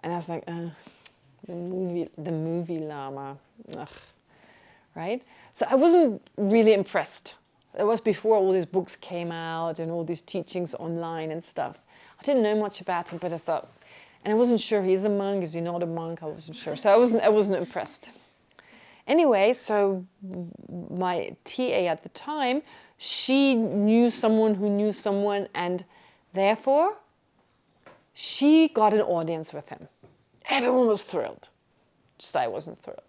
Speaker 1: And I was like, the movie Lama. Ugh. Right? So I wasn't really impressed. It was before all these books came out and all these teachings online and stuff. I didn't know much about him, but I thought, and I wasn't sure, he's a monk, is he not a monk? I wasn't sure. So I wasn't impressed. Anyway, so my TA at the time, she knew someone who knew someone, and therefore she got an audience with him. Everyone was thrilled. Just I wasn't thrilled.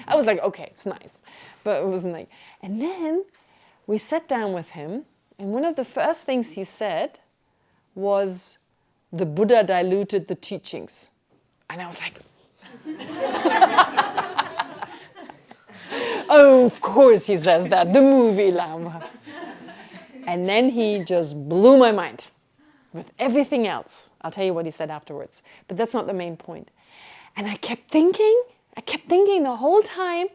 Speaker 1: I was like, okay, it's nice. But it wasn't like, and then we sat down with him, and one of the first things he said was, the Buddha diluted the teachings. And I was like, oh, of course he says that, the movie Lama. And then he just blew my mind with everything else. I'll tell you what he said afterwards, but that's not the main point. And I kept thinking the whole time,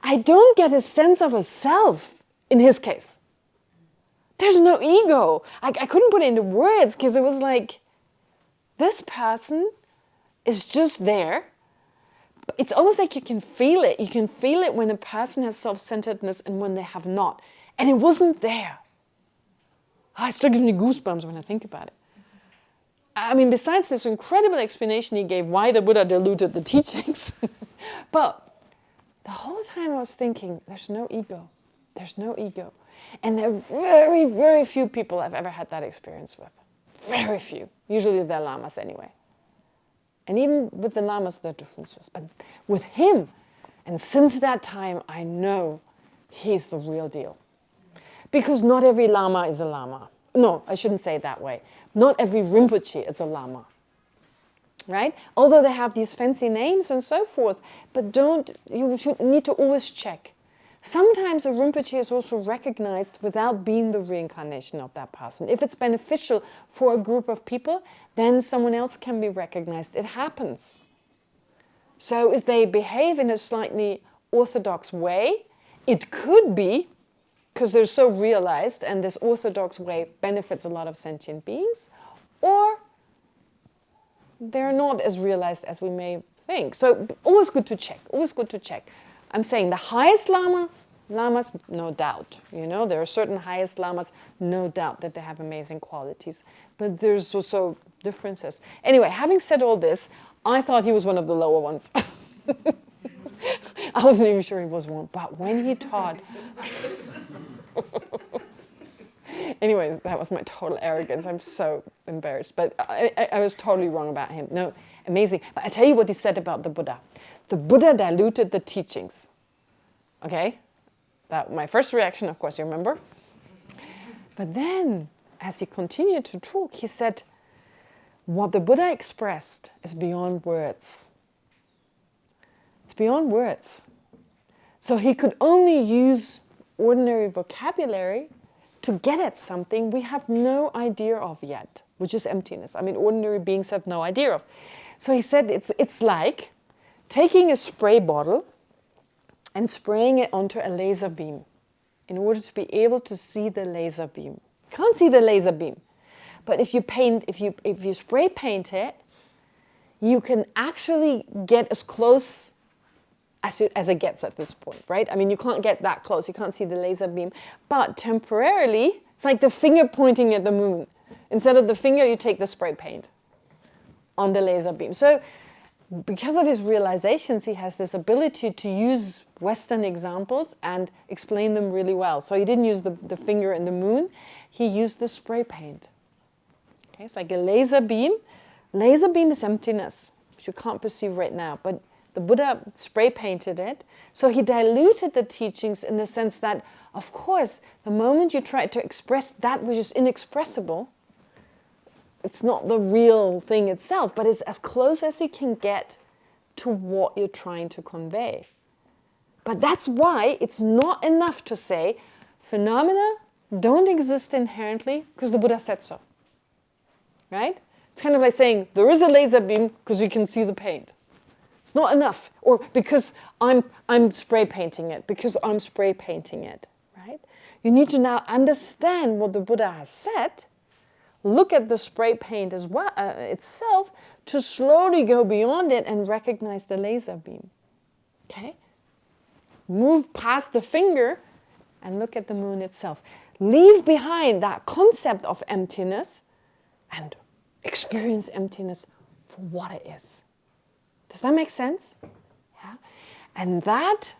Speaker 1: I don't get a sense of a self in his case. There's no ego. I couldn't put it into words because it was like, this person is just there. It's almost like you can feel it. You can feel it when a person has self-centeredness and when they have not. And it wasn't there. I still give me goosebumps when I think about it. I mean, besides this incredible explanation he gave why the Buddha diluted the teachings, but the whole time I was thinking, there's no ego. There's no ego. And there are very, very few people I've ever had that experience with. Very few. Usually they're lamas anyway. And even with the lamas, there are differences. But with him, and since that time, I know he's the real deal. Because not every lama is a lama. No, I shouldn't say it that way. Not every Rinpoche is a lama. Right? Although they have these fancy names and so forth, but you should need to always check. Sometimes a Rinpoche is also recognized without being the reincarnation of that person. If it's beneficial for a group of people, then someone else can be recognized. It happens. So if they behave in a slightly orthodox way, it could be, because they're so realized and this orthodox way benefits a lot of sentient beings, or they're not as realized as we may think. So always good to check, always good to check. I'm saying the highest lamas, no doubt. You know, there are certain highest lamas, no doubt that they have amazing qualities. But there's also differences. Anyway, having said all this, I thought he was one of the lower ones. I wasn't even sure he was one, but when he taught... Anyway, that was my total arrogance. I'm so embarrassed. But I was totally wrong about him. No, amazing. But I tell you what he said about the Buddha. The Buddha diluted the teachings. Okay? That my first reaction, of course, you remember? But then as he continued to talk, he said, what the Buddha expressed is beyond words. It's beyond words. So he could only use ordinary vocabulary to get at something we have no idea of yet, which is emptiness. I mean, ordinary beings have no idea of. So he said it's like taking a spray bottle and spraying it onto a laser beam in order to be able to see the laser beam. You can't see the laser beam, but if you spray paint it, you can actually get as close as it gets at this point, right? I mean, you can't get that close. You can't see the laser beam. But temporarily, it's like the finger pointing at the moon. Instead of the finger, you take the spray paint on the laser beam. So because of his realizations, he has this ability to use Western examples and explain them really well. So he didn't use the finger and the moon. He used the spray paint. Okay, it's like a laser beam. Laser beam is emptiness, which you can't perceive right now. But the Buddha spray painted it. So he diluted the teachings in the sense that, of course, the moment you try to express that which is inexpressible, it's not the real thing itself, but it's as close as you can get to what you're trying to convey. But that's why it's not enough to say phenomena don't exist inherently because the Buddha said so. Right? It's kind of like saying there is a laser beam because you can see the paint. It's not enough. Or because I'm spray painting it, because I'm spray painting it. Right? You need to now understand what the Buddha has said, look at the spray paint as well itself, to slowly go beyond it and recognize the laser beam. Okay? Move past the finger and look at the moon itself. Leave behind that concept of emptiness and experience emptiness for what it is. Does that make sense? Yeah. And that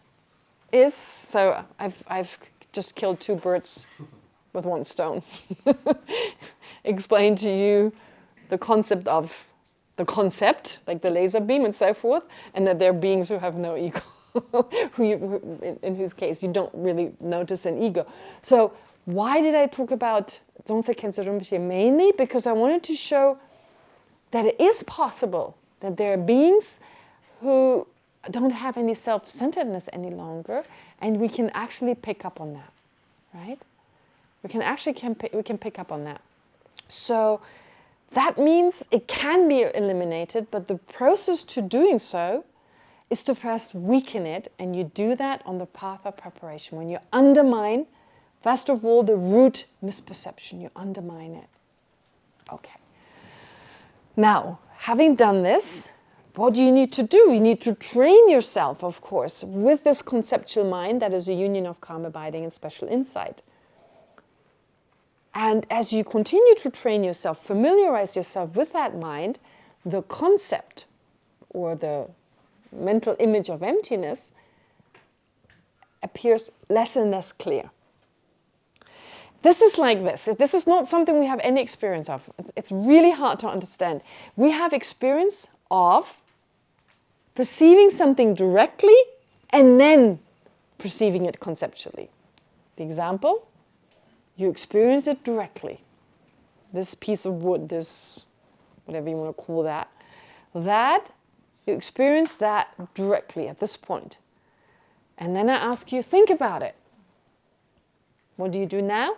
Speaker 1: is, so I've just killed two birds with one stone. Explain to you the concept of the concept, like the laser beam and so forth, and that there are beings who have no ego, in whose case you don't really notice an ego. So why did I talk about Dzongtse Khyentse Rinpoche? Mainly because I wanted to show that it is possible that there are beings who don't have any self-centeredness any longer, and we can actually pick up on that, right? We can pick up on that. So that means it can be eliminated, but the process to doing so is to first weaken it, and you do that on the path of preparation. When you undermine, first of all, the root misperception, you undermine it. Okay. Now, having done this, what do you need to do? You need to train yourself, of course, with this conceptual mind that is a union of calm abiding and special insight. And as you continue to train yourself, familiarize yourself with that mind, the concept or the mental image of emptiness appears less and less clear. This is like this. This is not something we have any experience of. It's really hard to understand. We have experience of perceiving something directly and then perceiving it conceptually. The example, you experience it directly. This piece of wood, this, whatever you want to call that, you experience that directly at this point. And then I ask you, think about it. What do you do now?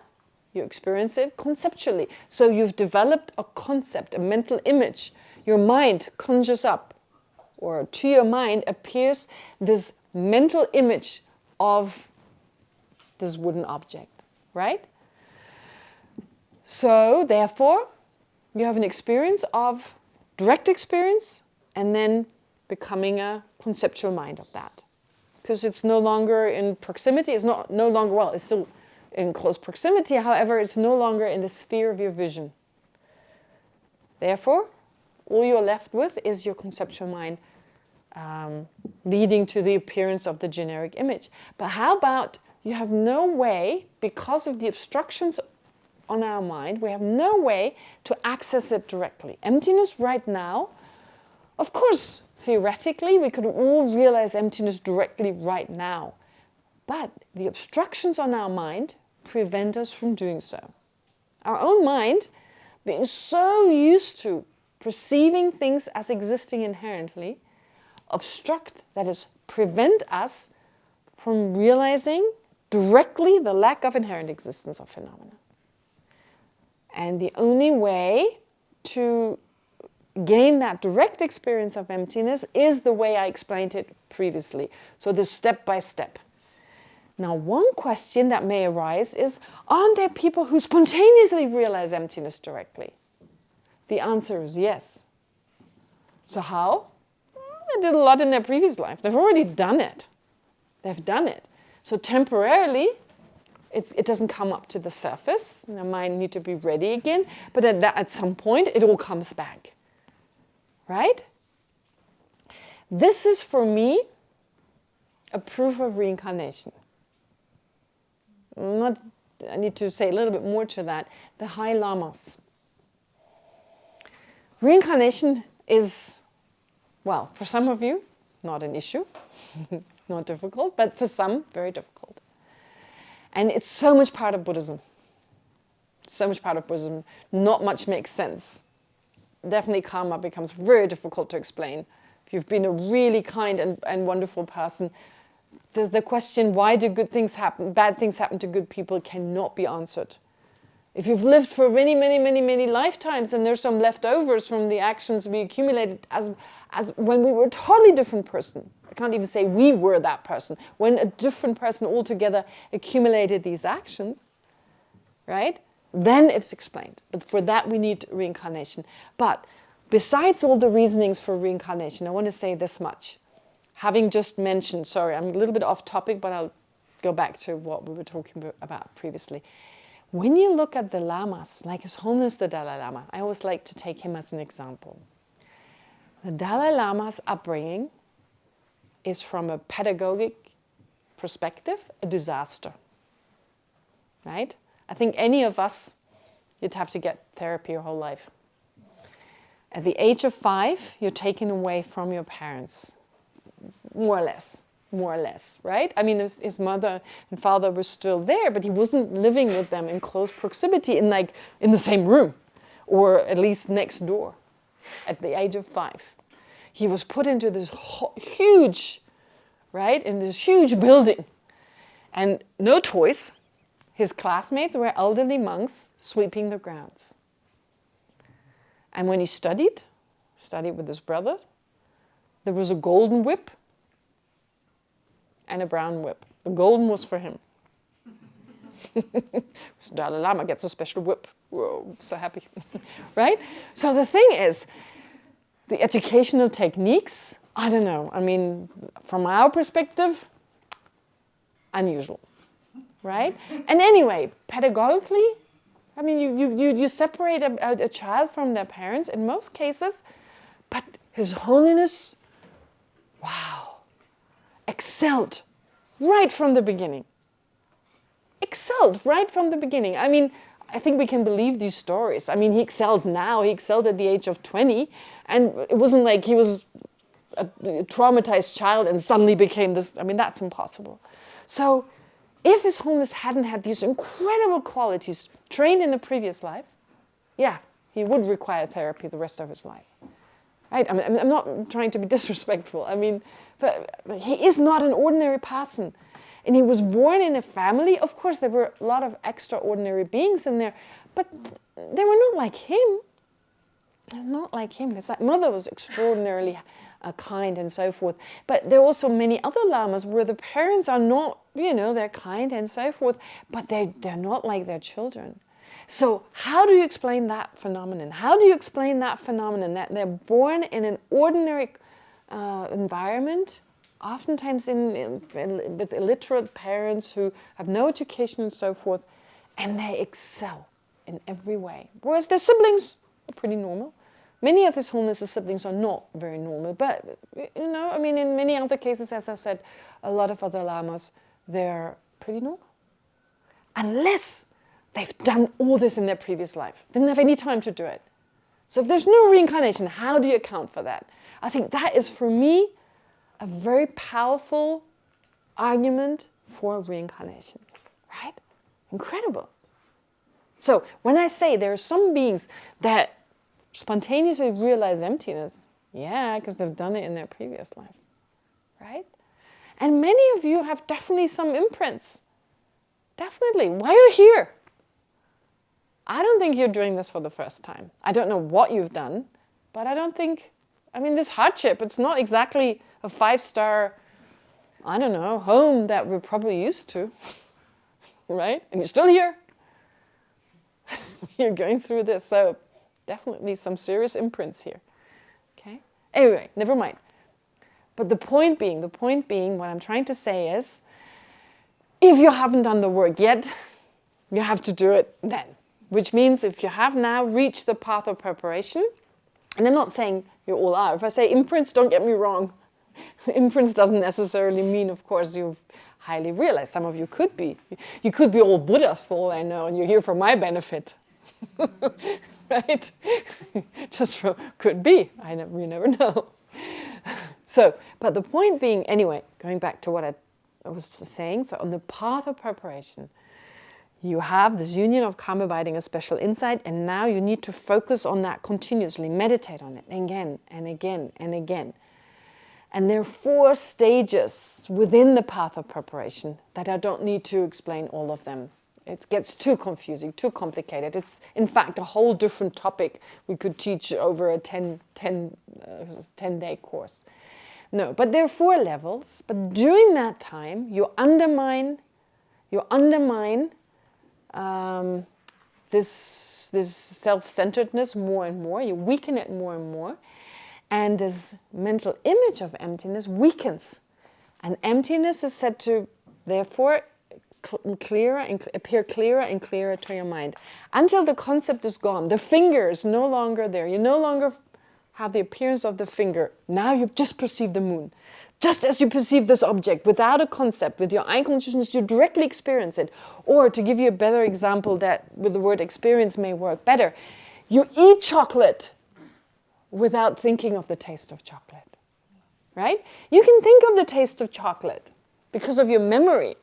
Speaker 1: You experience it conceptually. So you've developed a concept, a mental image. Your mind conjures up, or to your mind appears this mental image of this wooden object, right? So therefore, you have an experience of direct experience and then becoming a conceptual mind of that. Because it's no longer in proximity, it's no longer, well, it's still in close proximity, however, it's no longer in the sphere of your vision. Therefore, all you're left with is your conceptual mind leading to the appearance of the generic image. But how about you have no way, because of the obstructions on our mind, we have no way to access it directly. Emptiness right now, of course, theoretically, we could all realize emptiness directly right now. But the obstructions on our mind prevent us from doing so. Our own mind, being so used to perceiving things as existing inherently, obstruct, that is, prevent us from realizing directly the lack of inherent existence of phenomena. And the only way to gain that direct experience of emptiness is the way I explained it previously. So the step by step. Now, one question that may arise is, aren't there people who spontaneously realize emptiness directly? The answer is yes. So how? They did a lot in their previous life. They've already done it. They've done it. So temporarily, it doesn't come up to the surface. Their mind need to be ready again. But at some point, it all comes back. Right? This is, for me, a proof of reincarnation. I need to say a little bit more to that. The high lamas. Reincarnation is, well, for some of you, not an issue, not difficult, but for some, very difficult. And it's so much part of Buddhism. So much part of Buddhism. Not much makes sense. Definitely karma becomes very difficult to explain. If you've been a really kind and wonderful person, the question, why do good things happen, bad things happen to good people, cannot be answered. If you've lived for many, many, many, many lifetimes and there's some leftovers from the actions we accumulated as when we were a totally different person, I can't even say we were that person, when a different person altogether accumulated these actions, right? Then it's explained. But for that we need reincarnation. But besides all the reasonings for reincarnation, I want to say this much. Having just mentioned, sorry, I'm a little bit off topic, but I'll go back to what we were talking about previously. When you look at the lamas, like His Holiness the Dalai Lama, I always like to take him as an example. The Dalai Lama's upbringing is, from a pedagogic perspective, a disaster. Right? I think any of us, you'd have to get therapy your whole life. At the age of 5, you're taken away from your parents. More or less, right? I mean, his mother and father were still there, but he wasn't living with them in close proximity, in the same room, or at least next door. At the age of 5, he was put into this huge, right, in this huge building, and no toys. His classmates were elderly monks sweeping the grounds. And when he studied with his brothers, there was a golden whip and a brown whip. The golden was for him. So Dalai Lama gets a special whip. Whoa, so happy. Right? So the thing is, the educational techniques, I don't know. I mean, from our perspective, unusual. Right? And anyway, pedagogically, I mean, you separate a child from their parents in most cases, but His Holiness, wow, excelled right from the beginning. Excelled right from the beginning. I mean, I think we can believe these stories. I mean, he excels now. He excelled at the age of 20. And it wasn't like he was a traumatized child and suddenly became this. I mean, that's impossible. So if His Holiness hadn't had these incredible qualities trained in a previous life, yeah, he would require therapy the rest of his life. Right? I mean, I'm not trying to be disrespectful. I mean, but he is not an ordinary person. And he was born in a family. Of course, there were a lot of extraordinary beings in there, but they were not like him. Not like him. His mother was extraordinarily kind and so forth. But there are also many other lamas where the parents are not, they're kind and so forth, but they're not like their children. So how do you explain that phenomenon? How do you explain that phenomenon that they're born in an ordinary environment, oftentimes with illiterate parents who have no education and so forth, and they excel in every way. Whereas their siblings are pretty normal. Many of His Holiness's siblings are not very normal, but, I mean, in many other cases, as I said, a lot of other lamas, they're pretty normal. Unless they've done all this in their previous life. They didn't have any time to do it. So if there's no reincarnation, how do you account for that? I think that is, for me, a very powerful argument for reincarnation. Right? Incredible. So when I say there are some beings that spontaneously realize emptiness, yeah, because they've done it in their previous life, right? And many of you have definitely some imprints. Definitely. Why are you here? I don't think you're doing this for the first time. I don't know what you've done, but I don't think, this hardship, it's not exactly a 5-star, I don't know, home that we're probably used to, right? And you're still here. You're going through this, so definitely some serious imprints here. Okay? Anyway, never mind. But the point being, what I'm trying to say is, if you haven't done the work yet, you have to do it then. Which means if you have now reached the path of preparation, and I'm not saying you all are. If I say imprints, don't get me wrong. Imprints doesn't necessarily mean, of course, you've highly realized. Some of you could be. You could be all Buddhas for all I know, and you're here for my benefit. Right? Could be. We never know. So, but the point being, anyway, going back to what I was saying, so on the path of preparation, you have this union of calm abiding, a special insight, and now you need to focus on that continuously, meditate on it again and again and again. And there are 4 stages within the path of preparation that I don't need to explain all of them. It gets too confusing, too complicated. It's, in fact, a whole different topic we could teach over a 10-day course. No, but there are 4 levels, but during that time, you undermine this self-centeredness more and more, you weaken it more and more, and this mental image of emptiness weakens. And emptiness is said to, therefore, appear clearer and clearer to your mind, until the concept is gone. The finger is no longer there. You no longer have the appearance of the finger. Now you just perceive the moon. Just as you perceive this object without a concept, with your eye consciousness, you directly experience it. Or to give you a better example that with the word experience may work better, you eat chocolate without thinking of the taste of chocolate, right? You can think of the taste of chocolate because of your memory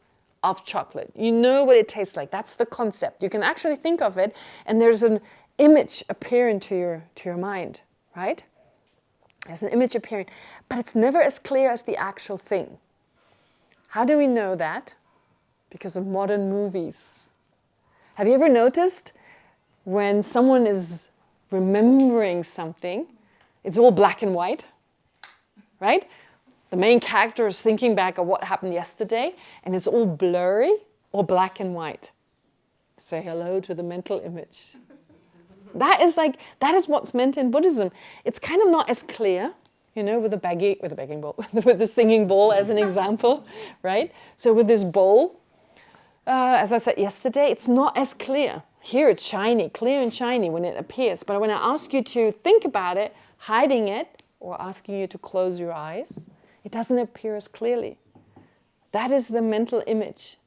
Speaker 1: of chocolate. You know what it tastes like. That's the concept. You can actually think of it, and there's an image appearing to your mind, right? There's an image appearing, but it's never as clear as the actual thing. How do we know that? Because of modern movies. Have you ever noticed when someone is remembering something, it's all black and white, right? The main character is thinking back of what happened yesterday, and it's all blurry or black and white. Say hello to the mental image. That is what's meant in Buddhism. It's kind of not as clear, with the begging bowl, with the singing bowl as an example, right? So with this bowl, as I said yesterday, it's not as clear. Here it's shiny, clear and shiny when it appears. But when I ask you to think about it, hiding it, or asking you to close your eyes, it doesn't appear as clearly. That is the mental image.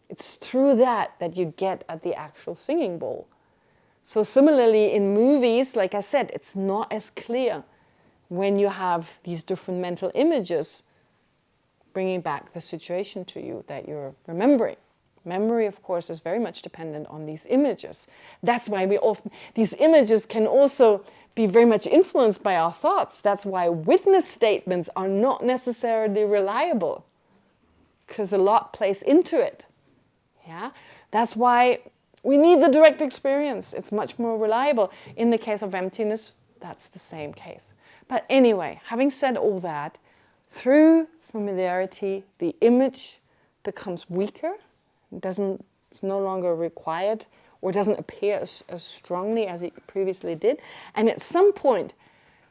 Speaker 1: It's through that you get at the actual singing bowl. So similarly in movies, like I said, it's not as clear when you have these different mental images bringing back the situation to you that you're remembering. Memory, of course, is very much dependent on these images. That's why these images can also be very much influenced by our thoughts. That's why witness statements are not necessarily reliable, because a lot plays into it. Yeah, that's why we need the direct experience. It's much more reliable. In the case of emptiness, that's the same case. But anyway, having said all that, through familiarity, the image becomes weaker. It's no longer required, or doesn't appear as strongly as it previously did. And at some point,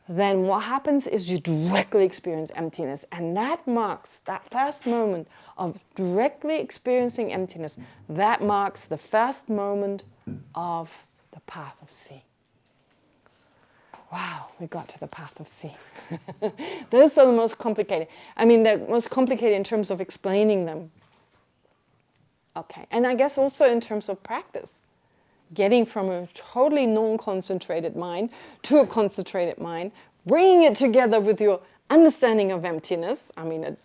Speaker 1: then what happens is you directly experience emptiness. And that marks, that first moment of directly experiencing emptiness, that marks the first moment of the path of sea. Wow, we got to the path of sea. Those are the most complicated. They're most complicated in terms of explaining them. Okay, and I guess also in terms of practice. Getting from a totally non-concentrated mind to a concentrated mind, bringing it together with your understanding of emptiness. A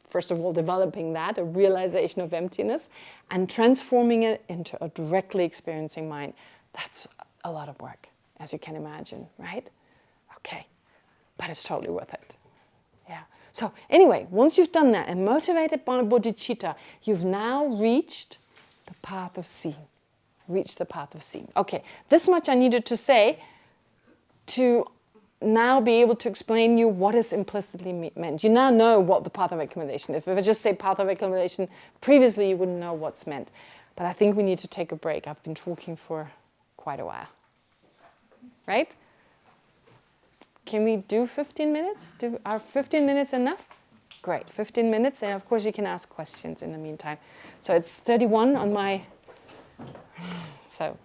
Speaker 1: first of all, developing that, a realization of emptiness, and transforming it into a directly experiencing mind. That's a lot of work, as you can imagine, right? Okay, but it's totally worth it. Yeah. So anyway, once you've done that and motivated by bodhicitta, you've now reached the path of seeing. Reached the path of seeing. Okay, this much I needed to say to now be able to explain you what is implicitly meant. You now know what the path of accumulation is. If I just say path of accumulation, previously you wouldn't know what's meant. But I think we need to take a break. I've been talking for quite a while. Right? Can we do 15 minutes? Are 15 minutes enough? Great, 15 minutes. And of course you can ask questions in the meantime. So it's 31 on my... So